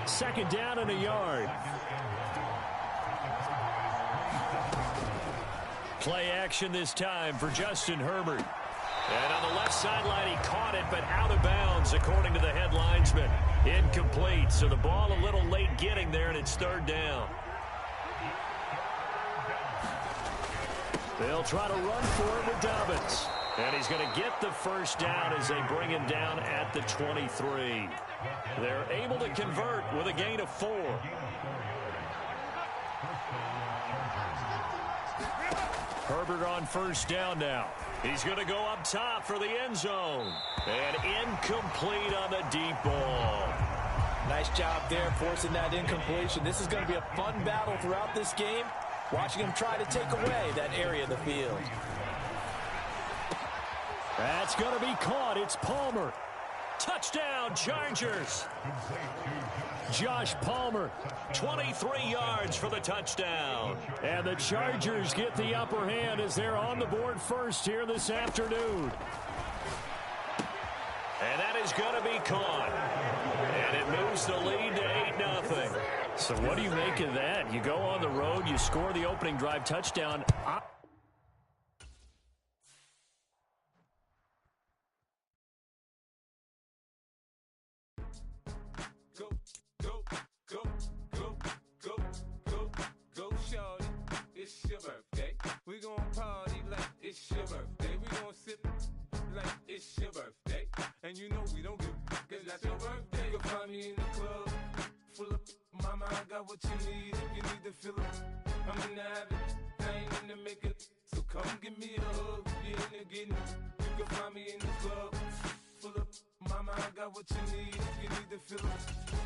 Second down and a yard. Play action this time for Justin Herbert. And on the left sideline, he caught it, but out of bounds, according to the head linesman. Incomplete, so the ball a little late getting there, and it's third down. They'll try to run for it with Dobbins. And he's going to get the first down as they bring him down at the 23. They're able to convert with a gain of 4. Herbert on first down now. He's going to go up top for the end zone. And incomplete on the deep ball. Nice job there forcing that incompletion. This is going to be a fun battle throughout this game. Watching him try to take away that area of the field. That's going to be caught. It's Palmer. Touchdown, Chargers. Josh Palmer, 23 yards for the touchdown. And the Chargers get the upper hand as they're on the board first here this afternoon. And that is going to be caught. And it moves the lead to 8-0. So what do you make of that? You go on the road, you score the opening drive touchdown. It's your birthday. We gon' party like it's your birthday. We gon' sip like it's your birthday. And you know we don't give cause that's your birthday. You'll find me in the club full of mama, I got what you need if you need to fill it. I'm in the habit, I ain't in the makeup. So come give me a hug, you're in the getting. You can find me in the club full of mama, I got what you need if you need to fill it.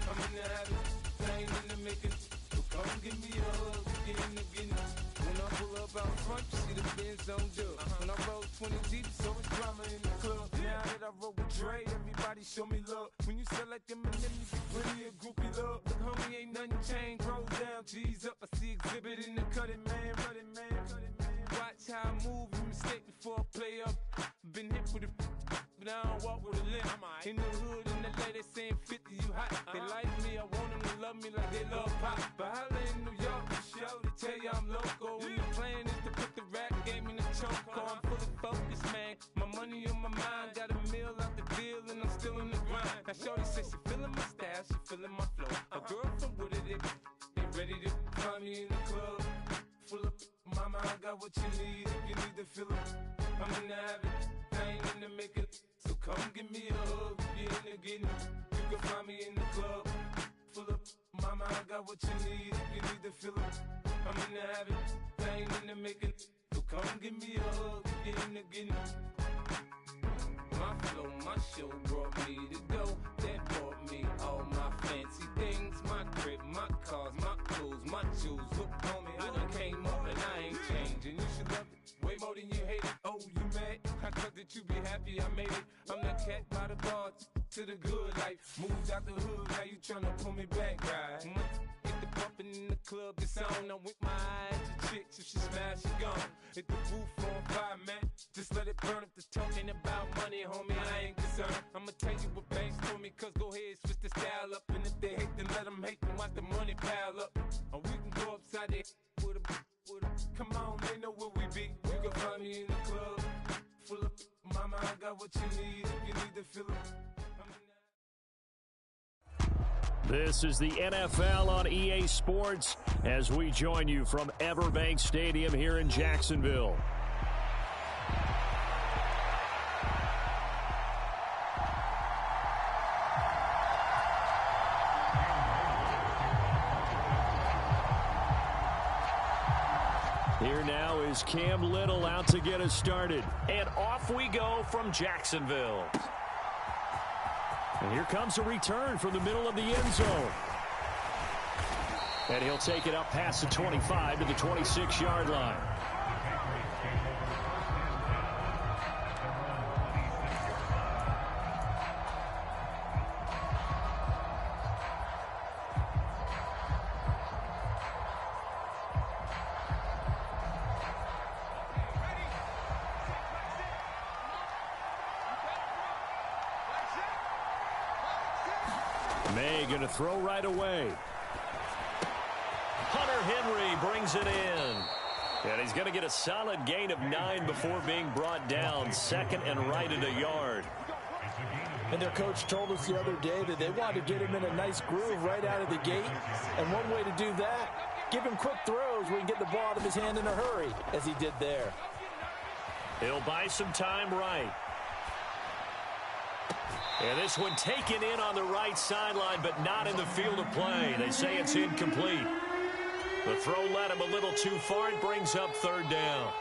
I'm in the habit, I ain't in the makeup. So come give me a hug, you're in the getting. When I pull up out front, you see the Benz on dub. When I roll 20 deep, so it's drama in the club. Now that I roll with Dre, everybody show me love. When you sell like them and them, you get plenty of groupie love. Look, homie, ain't nothing changed. Rolls down, G's up. I see exhibit in the cutting, man. Running, man. Watch how I move, you mistake before I play up. Been hit with a but I don't walk with a limp. In the hood, in the lady saying 50, you hot. They like me, I want them to love me like they love pop. But holla in New York, show to tell you I'm local. When the plan is to put the rap game in the choke. I'm fully focused, man. My money on my mind, got a meal out the deal, and I'm still in the grind. Now shorty says she feeling my style, she feeling my flow. A girl from Wooded, they ready to find me in the club. Full of mama, I got what you need if you need to fill it. I'm in the habit, I ain't in the makeup. So come give me a hug, you're in the getting. You can find me in the club. Full of mama, I got what you need if you need to fill it. I'm in the habit, I ain't in the making. So come give me a hug, you're in the getting. My flow, my show brought me to go. That brought me all my fancy things. My crib, my cars, my clothes, my shoes. Look, homie, I done came up and I ain't changing. You should love it way more than you hate it. Oh, you mad? I thought that you be happy I made it. I'm the cat by the bar to the good life. Moved out the hood, now you tryna pull me back, right? Get the bumpin' in the club, it's on. I'm with my eyes to chicks, if she smash, she gone. Hit the roof on fire, man. Just let it burn. If the talking about money, homie, I ain't concerned. I'ma tell you what banks told me, cause go ahead, switch the style up. And if they hate, then let them hate, then watch the money pile up. Or we can go upside there with a come on, they know where we be. You can find me in the club, full of mama, I got what you need if you need to fill it. This is the NFL on EA Sports as we join you from Everbank Stadium here in Jacksonville. Here now is Cam Little out to get us started. And off we go from Jacksonville. And here comes a return from the middle of the end zone. And he'll take it up past the 25 to the 26-yard line. May going to throw right away. Hunter Henry brings it in. And he's going to get a solid gain of 9 before being brought down. Second and right at a yard. And their coach told us the other day that they wanted to get him in a nice groove right out of the gate. And one way to do that, give him quick throws where he can get the ball out of his hand in a hurry, as he did there. He'll buy some time right. And this one taken in on the right sideline, but not in the field of play. They say it's incomplete. The throw led him a little too far. It brings up third down.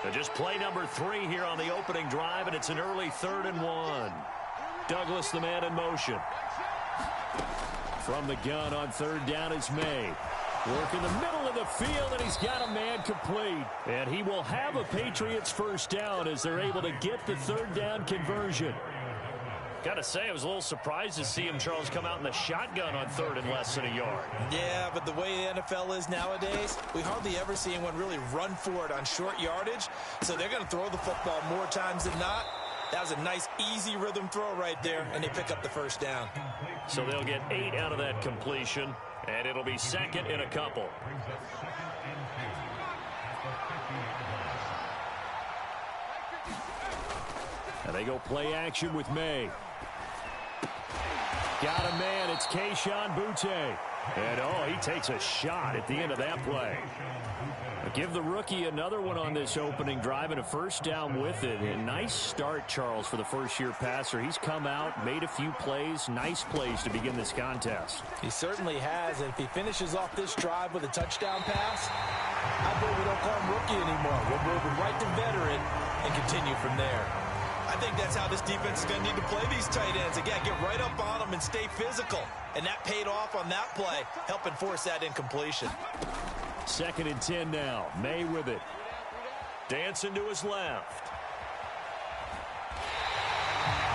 And just play number 3 here on the opening drive, and it's an early 3rd and 1. Douglas, the man in motion. From the gun on 3rd down is May. Work in the middle of the field, and he's got a man complete. And he will have a Patriots first down as they're able to get the 3rd down conversion. Got to say, I was a little surprised to see him, Charles, come out in the shotgun on 3rd and less than a yard. Yeah, but the way the NFL is nowadays, we hardly ever see anyone really run for it on short yardage. So they're going to throw the football more times than not. That was a nice, easy rhythm throw right there, and they pick up the first down. So they'll get 8 out of that completion, and it'll be 2nd and a couple. And they go play action with May. Got a man. It's Kayshon Boutte. And, oh, he takes a shot at the end of that play. Give the rookie another one on this opening drive and a first down with it. A nice start, Charles, for the first-year passer. He's come out, made a few plays, nice plays to begin this contest. He certainly has, and if he finishes off this drive with a touchdown pass, I bet we don't call him rookie anymore. We'll move him right to veteran and continue from there. I think that's how this defense is going to need to play these tight ends. Again, get right up on them and stay physical. And that paid off on that play, helping force that incompletion. 2nd and 10 now. May with it. Dancing to his left.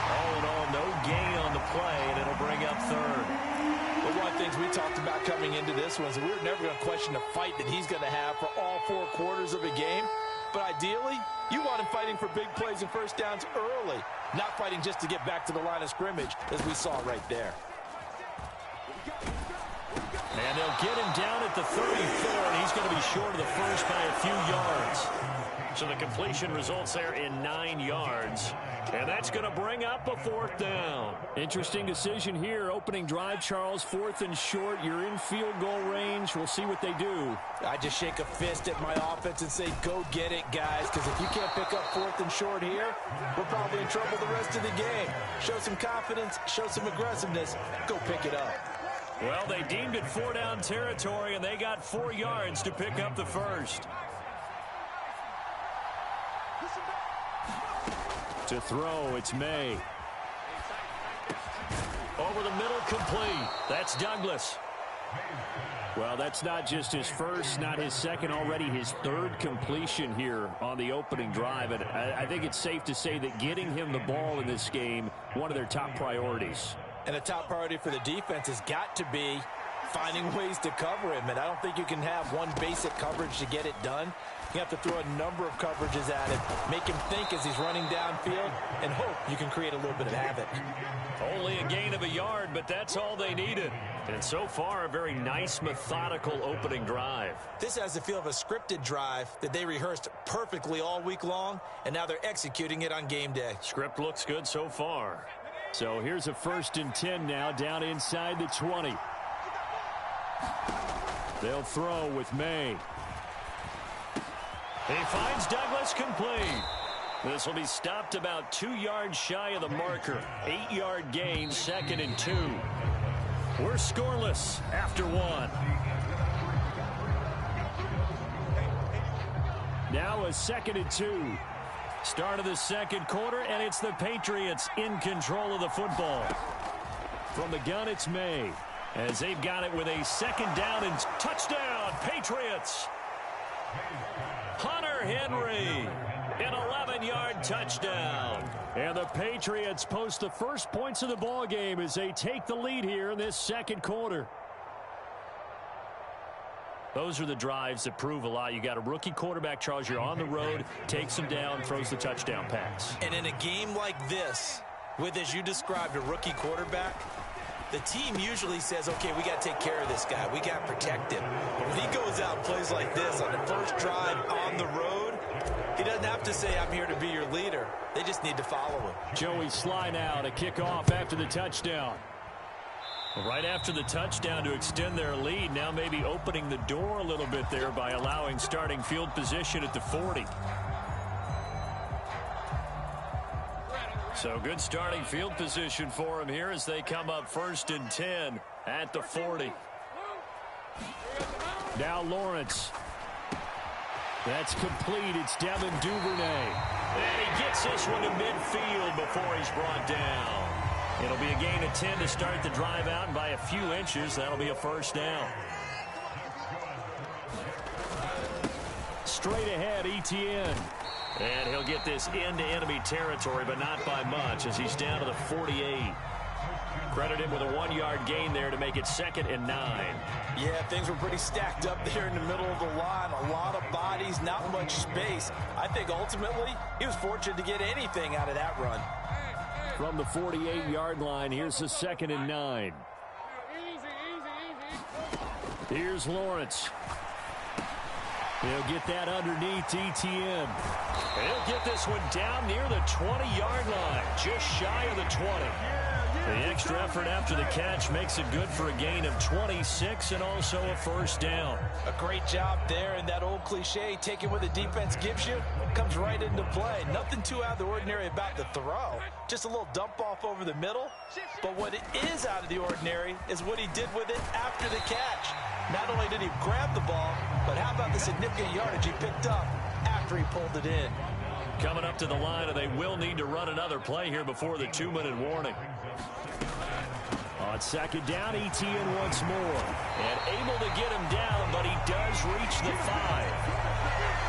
All in all, no gain on the play, and it'll bring up 3rd. But one of the things we talked about coming into this one is we were never going to question the fight that he's going to have for all 4 quarters of a game. But ideally, you want him fighting for big plays and first downs early, not fighting just to get back to the line of scrimmage, as we saw right there. And they'll get him down at the 34, and he's going to be short of the first by a few yards. So the completion results there in 9 yards. And that's going to bring up a 4th down. Interesting decision here. Opening drive, Charles, 4th and short. You're in field goal range. We'll see what they do. I just shake a fist at my offense and say, go get it, guys. Because if you can't pick up 4th and short here, we're probably in trouble the rest of the game. Show some confidence, show some aggressiveness, go pick it up. Well, they deemed it 4-down territory, and they got 4 yards to pick up the first. To throw, it's May. Over the middle, complete. That's Douglas. Well, that's not just his first, not his second, already his 3rd completion here on the opening drive. And I think it's safe to say that getting him the ball in this game, one of their top priorities. And a top priority for the defense has got to be finding ways to cover him. And I don't think you can have one basic coverage to get it done. You have to throw a number of coverages at him, make him think as he's running downfield, and hope you can create a little bit of havoc. Only a gain of a yard, but that's all they needed. And so far, a very nice, methodical opening drive. This has the feel of a scripted drive that they rehearsed perfectly all week long, and now they're executing it on game day. Script looks good so far. So here's a 1st and 10 now, down inside the 20. They'll throw with May. He finds Douglas complete. This will be stopped about 2 yards shy of the marker. 8-yard gain, 2nd and 2. We're scoreless after 1. Now a 2nd and 2. Start of the 2nd quarter, and it's the Patriots in control of the football. From the gun, it's May. as they've got it with a second down and touchdown, Patriots. Hunter Henry, an 11-yard touchdown. And the Patriots post the first points of the ball game as they take the lead here in this second quarter. Those are the drives that prove a lot. You got a rookie quarterback, Charles. You're on the road, takes him down, throws the touchdown pass. And in a game like this, with, as you described, a rookie quarterback, the team usually says, okay, we got to take care of this guy. We got to protect him. But when he goes out and plays like this on the first drive on the road, he doesn't have to say, I'm here to be your leader. They just need to follow him. Joey Sly now to kick off after the touchdown. Right after the touchdown to extend their lead, now maybe opening the door a little bit there by allowing starting field position at the 40. So good starting field position for him here as they come up 1st and 10 at the 40. Now Lawrence. That's complete. It's Devin Duvernay. And he gets this one to midfield before he's brought down. It'll be a gain of 10 to start the drive out, and by a few inches, that'll be a first down. Straight ahead, Etienne. And he'll get this into enemy territory, but not by much, as he's down to the 48. Credit him with a 1-yard gain there to make it 2nd and 9. Yeah, things were pretty stacked up there in the middle of the line. A lot of bodies, not much space. I think ultimately he was fortunate to get anything out of that run. From the 48-yard line, here's the 2nd and 9. Here's Lawrence. He'll get that underneath Etienne. And he'll get this one down near the 20-yard line, just shy of the 20. The extra effort after the catch makes it good for a gain of 26 and also a first down. A great job there, and that old cliche, taking what the defense gives you, comes right into play. Nothing too out of the ordinary about the throw. Just a little dump off over the middle. But what is out of the ordinary is what he did with it after the catch. Not only did he grab the ball, but how about the significant yardage he picked up after he pulled it in. Coming up to the line, and they will need to run another play here before the 2-minute warning. On 2nd down, Etienne once more. And able to get him down, but he does reach the 5.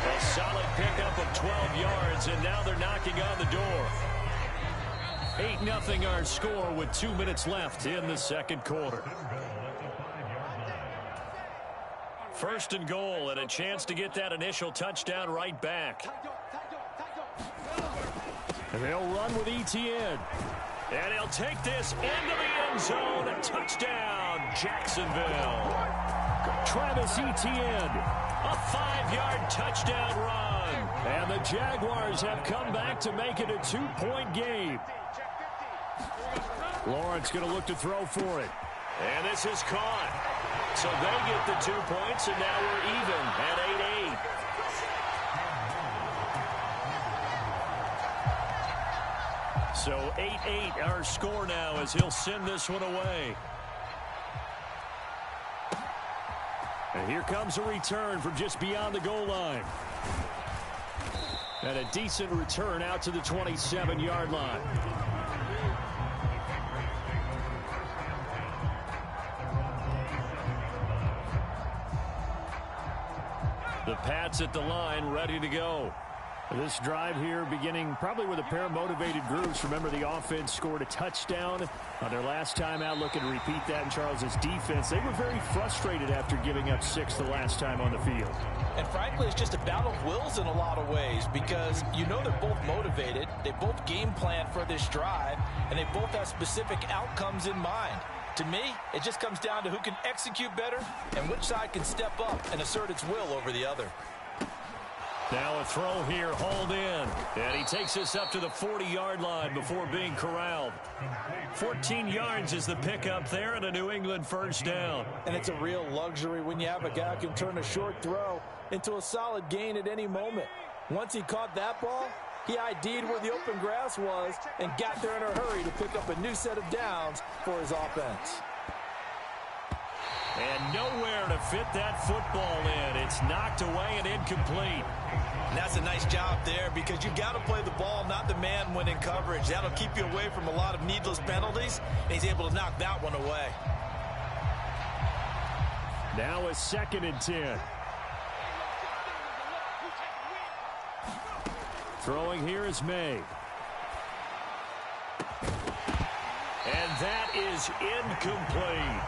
A solid pickup of 12 yards, and now they're knocking on the door. 8-0 our score with 2 minutes left in the second quarter. 1st and goal, and a chance to get that initial touchdown right back. And they'll run with Etienne. And he'll take this into the end zone. Touchdown, Jacksonville. Travis Etienne, a 5-yard touchdown run. And the Jaguars have come back to make it a 2-point game. Lawrence going to look to throw for it. And this is caught. So they get the 2 points, and now we're even at 8-8. So 8-8 our score now as he'll send this one away. And here comes a return from just beyond the goal line. And a decent return out to the 27-yard line. The Pats at the line, ready to go. This drive here beginning probably with a pair of motivated groups. Remember, the offense scored a touchdown on their last time out. Looking to repeat that in Charles's defense. They were very frustrated after giving up 6 the last time on the field. And frankly, it's just a battle of wills in a lot of ways, because you know they're both motivated. They both game plan for this drive, and they both have specific outcomes in mind. To me, it just comes down to who can execute better and which side can step up and assert its will over the other. Now a throw here, hauled in. And he takes this up to the 40-yard line before being corralled. 14 yards is the pickup there, and a New England first down. And it's a real luxury when you have a guy who can turn a short throw into a solid gain at any moment. Once he caught that ball, he ID'd where the open grass was and got there in a hurry to pick up a new set of downs for his offense. And nowhere to fit that football in. It's knocked away and incomplete. And that's a nice job there, because you've got to play the ball, not the man when in coverage. That'll keep you away from a lot of needless penalties, and he's able to knock that one away. Now a 2nd and 10. Throwing here is May. And that is incomplete.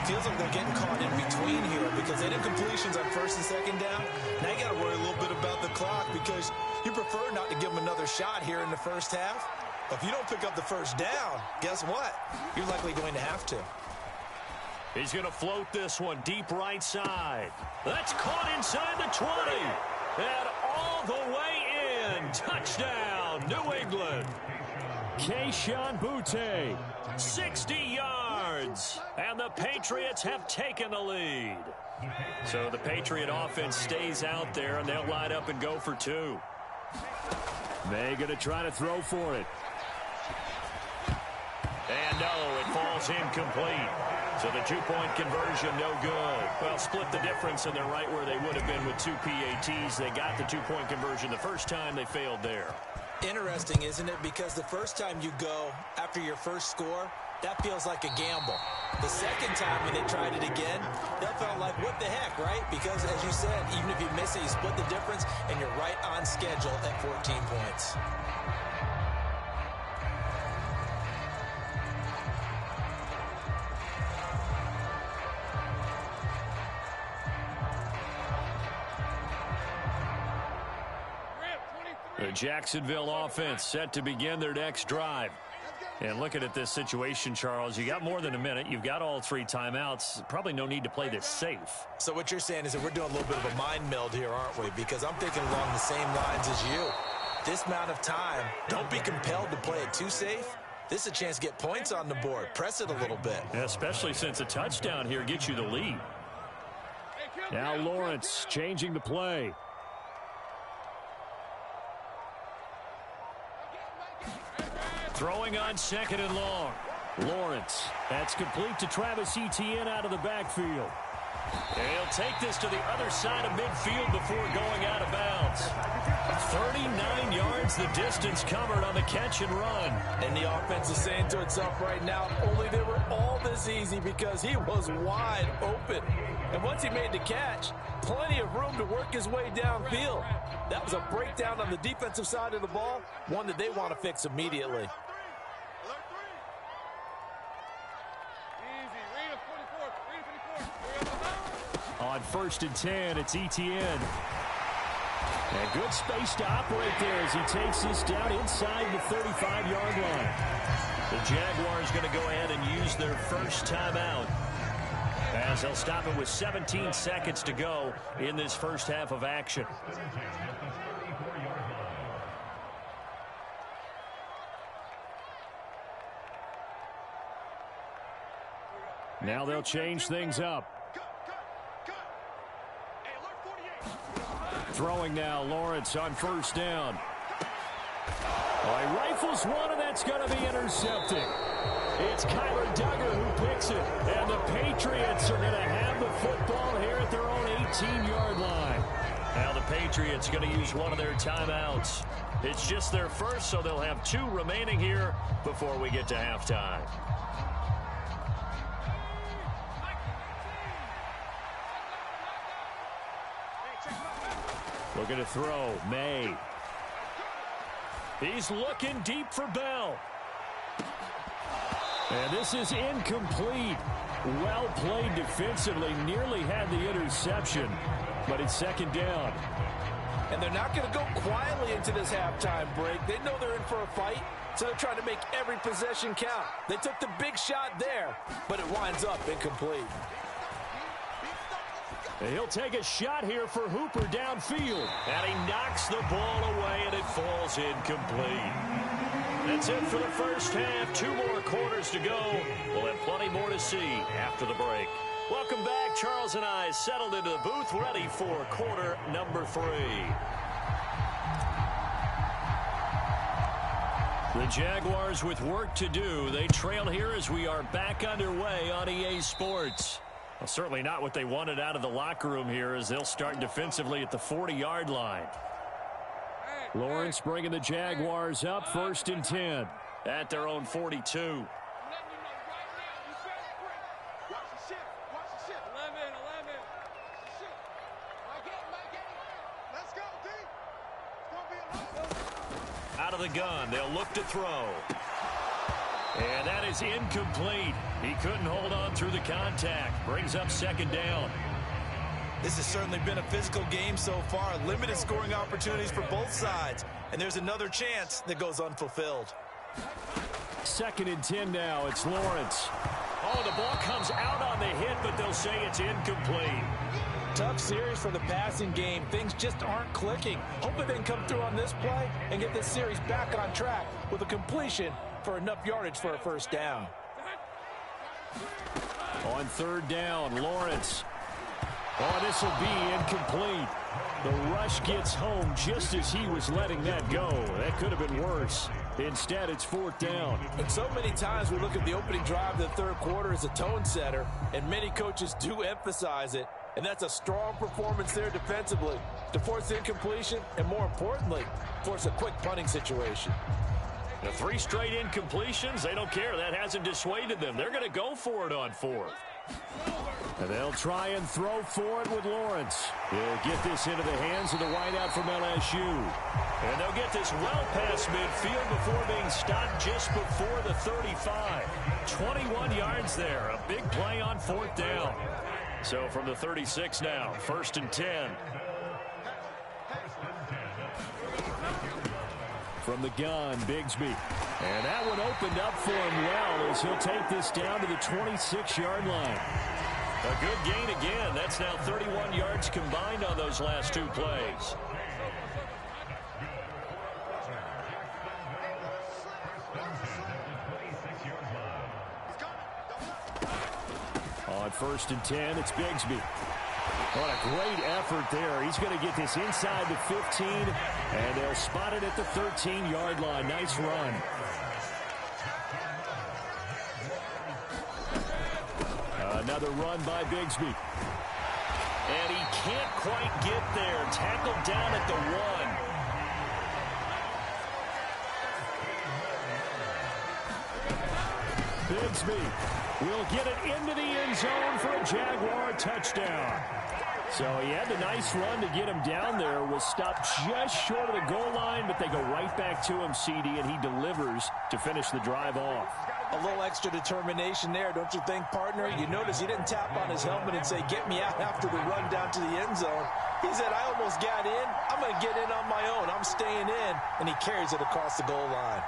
Feels like they're getting caught in between here because they did completions on 1st and 2nd down. Now you got to worry a little bit about the clock because you prefer not to give them another shot here in the first half. But if you don't pick up the 1st down, guess what? You're likely going to have to. He's going to float this one deep right side. That's caught inside the 20. And all the way in. Touchdown, New England. Keyshawn Boutte, 60 yards. And the Patriots have taken the lead. So the Patriot offense stays out there, and they'll line up and go for 2. May going to try to throw for it. And no, it falls incomplete. So the 2-point conversion, no good. Well, split the difference, and they're right where they would have been with 2 PATs. They got the 2-point conversion the first time. They failed there. Interesting, isn't it? Because the first time you go after your first score, that feels like a gamble. The second time when they tried it again, that felt like, what the heck, right? Because, as you said, even if you miss it, you split the difference, and you're right on schedule at 14 points. The Jacksonville offense set to begin their next drive. And looking at this situation, Charles, you got more than a minute. You've got all 3 timeouts. Probably no need to play this safe. So what you're saying is that we're doing a little bit of a mind meld here, aren't we? Because I'm thinking along the same lines as you. This amount of time, don't be compelled to play it too safe. This is a chance to get points on the board. Press it a little bit. Yeah, especially since a touchdown here gets you the lead. Now Lawrence changing the play. Throwing on 2nd and long. Lawrence. That's complete to Travis Etienne out of the backfield. And he'll take this to the other side of midfield before going out of bounds. 39 yards the distance covered on the catch and run. And the offense is saying to itself right now, only they were all this easy because he was wide open. And once he made the catch, plenty of room to work his way downfield. That was a breakdown on the defensive side of the ball, one that they want to fix immediately. On 1st and 10, it's Etienne. And good space to operate there as he takes this down inside the 35-yard line. The Jaguars going to go ahead and use their first timeout, as they'll stop it with 17 seconds to go in this first half of action. Now they'll change things up. Throwing now, Lawrence on 1st down. Well, he rifles one, and that's going to be intercepted. It's Kyler Duggar who picks it, and the Patriots are going to have the football here at their own 18-yard line. Now the Patriots going to use one of their timeouts. It's just their first, so they'll have 2 remaining here before we get to halftime. Looking to throw, May. He's looking deep for Bell. And this is incomplete. Well played defensively, nearly had the interception, but it's 2nd down. And they're not going to go quietly into this halftime break. They know they're in for a fight, so they're trying to make every possession count. They took the big shot there, but it winds up incomplete. He'll take a shot here for Hooper downfield. And he knocks the ball away, and it falls incomplete. That's it for the first half. 2 more quarters to go. We'll have plenty more to see after the break. Welcome back. Charles and I settled into the booth, ready for quarter number 3. The Jaguars with work to do. They trail here as we are back underway on EA Sports. Well, certainly not what they wanted out of the locker room here, as they'll start defensively at the 40-yard line. Lawrence bringing the Jaguars up, 1st and 10 at their own 42. Out of the gun, they'll look to throw. And that is incomplete. He couldn't hold on through the contact. Brings up second down. This has certainly been a physical game so far. Limited scoring opportunities for both sides. And there's another chance that goes unfulfilled. 2nd and 10 now. It's Lawrence. Oh, the ball comes out on the hit, but they'll say it's incomplete. Tough series for the passing game. Things just aren't clicking. Hopefully they can come through on this play and get this series back on track with a completion for enough yardage for a first down. On 3rd down, Lawrence. Oh, this will be incomplete. The rush gets home just as he was letting that go. That could have been worse. Instead, it's 4th down. And so many times we look at the opening drive of the third quarter as a tone setter, and many coaches do emphasize it. And that's a strong performance there defensively to force incompletion and, more importantly, force a quick punting situation. The 3 straight incompletions, they don't care. That hasn't dissuaded them. They're going to go for it on 4th. And they'll try and throw for it with Lawrence. He'll get this into the hands of the wideout from LSU. And they'll get this well past midfield before being stopped just before the 35. 21 yards there. A big play on 4th down. So from the 36 now, 1st and 10. From the gun, Bigsby. And that one opened up for him well as he'll take this down to the 26-yard line. A good gain again. That's now 31 yards combined on those last 2 plays. On 1st and 10, it's Bigsby. What a great effort there. He's going to get this inside the 15, and they'll spot it at the 13-yard line. Nice run. Another run by Bigsby. And he can't quite get there. Tackled down at the 1. Bigsby will get it into the end zone for a Jaguar touchdown. So he had a nice run to get him down there. Was stopped just short of the goal line, but they go right back to him, CD, and he delivers to finish the drive off. A little extra determination there, don't you think, partner? You notice he didn't tap on his helmet and say, get me out after the run down to the end zone. He said, I almost got in. I'm going to get in on my own. I'm staying in. And he carries it across the goal line.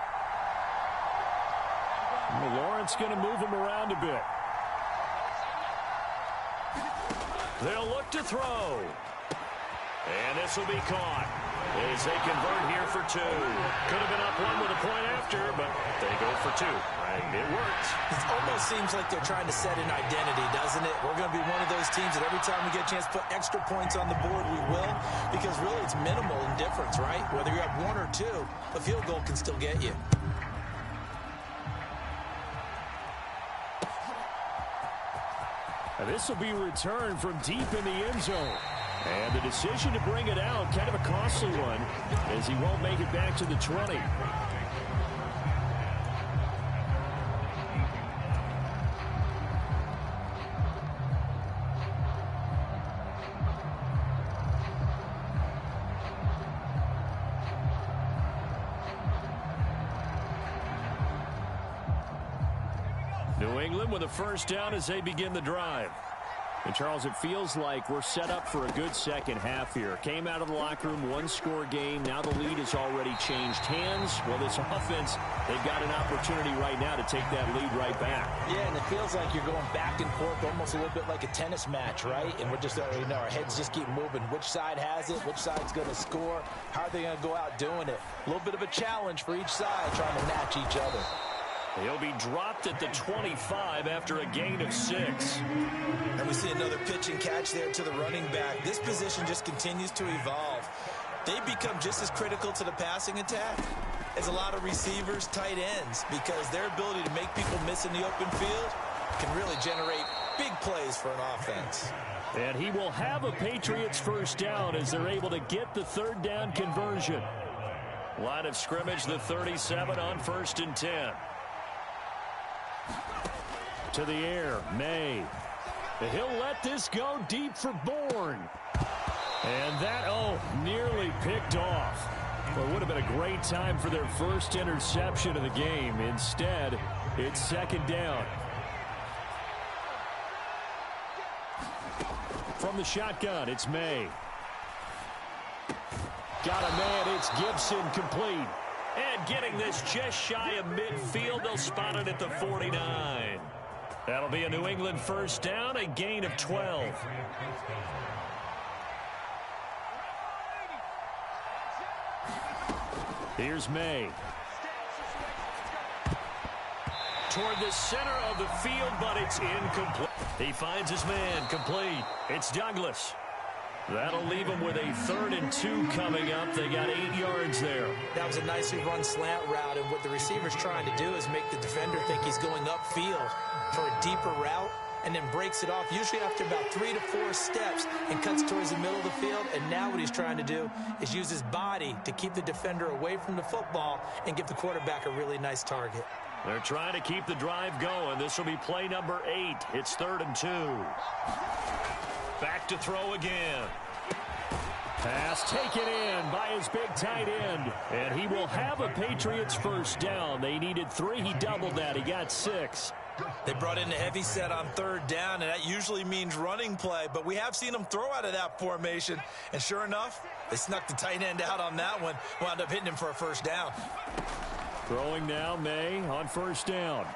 Lawrence going to move him around a bit. They'll look to throw. And this will be caught as they convert here for 2. Could have been up 1 with a point after, but they go for 2. And it works. It almost seems like they're trying to set an identity, doesn't it? We're going to be one of those teams that every time we get a chance to put extra points on the board, we will. Because really it's minimal in difference, right? Whether you have 1 or 2, a field goal can still get you. This will be returned from deep in the end zone. And the decision to bring it out, kind of a costly one, as he won't make it back to the 20. New England with a first down as they begin the drive. And, Charles, it feels like we're set up for a good second half here. Came out of the locker room, 1-score game. Now the lead has already changed hands. Well, this offense, they've got an opportunity right now to take that lead right back. Yeah, and it feels like you're going back and forth, almost a little bit like a tennis match, right? And we're just, our heads just keep moving. Which side has it? Which side's going to score? How are they going to go out doing it? A little bit of a challenge for each side, trying to match each other. He'll be dropped at the 25 after a gain of 6. And we see another pitch and catch there to the running back. This position just continues to evolve. They become just as critical to the passing attack as a lot of receivers, tight ends, because their ability to make people miss in the open field can really generate big plays for an offense. And he will have a Patriots first down as they're able to get the 3rd down conversion. Line of scrimmage, the 37 on 1st and 10. To the air, May. He'll let this go deep for Bourne. And that, nearly picked off. Well, it would have been a great time for their first interception of the game. Instead, it's second down. From the shotgun, it's May. Got a man, it's Gibson, complete. And getting this just shy of midfield, they'll spot it at the 49. That'll be a New England first down, a gain of 12. Here's May. Toward the center of the field, but it's incomplete. He finds his man, complete. It's Douglas. That'll leave him with a 3rd and 2 coming up. They got 8 yards there. That was a nicely run slant route, and what the receiver's trying to do is make the defender think he's going upfield for a deeper route, and then breaks it off, usually after about 3 to 4 steps, and cuts towards the middle of the field. And now what he's trying to do is use his body to keep the defender away from the football and give the quarterback a really nice target. They're trying to keep the drive going. This will be play number 8. It's 3rd and 2. Back to throw again. Pass taken in by his big tight end. And he will have a Patriots first down. They needed 3. He doubled that. He got 6. They brought in a heavy set on 3rd down, and that usually means running play. But we have seen them throw out of that formation. And sure enough, they snuck the tight end out on that one. Wound up hitting him for a first down. Throwing now, May on first down.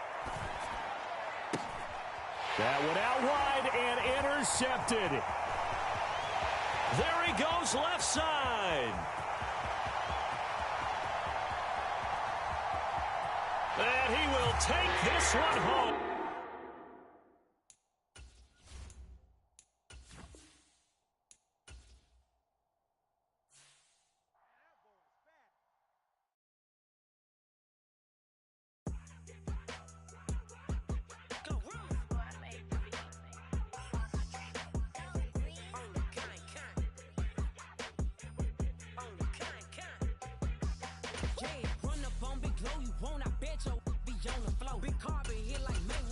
That one out wide and intercepted. There he goes, left side. And he will take this one home. Run up on big glow, you won't, I bet you'll be on the floor. Big carbon hit like man.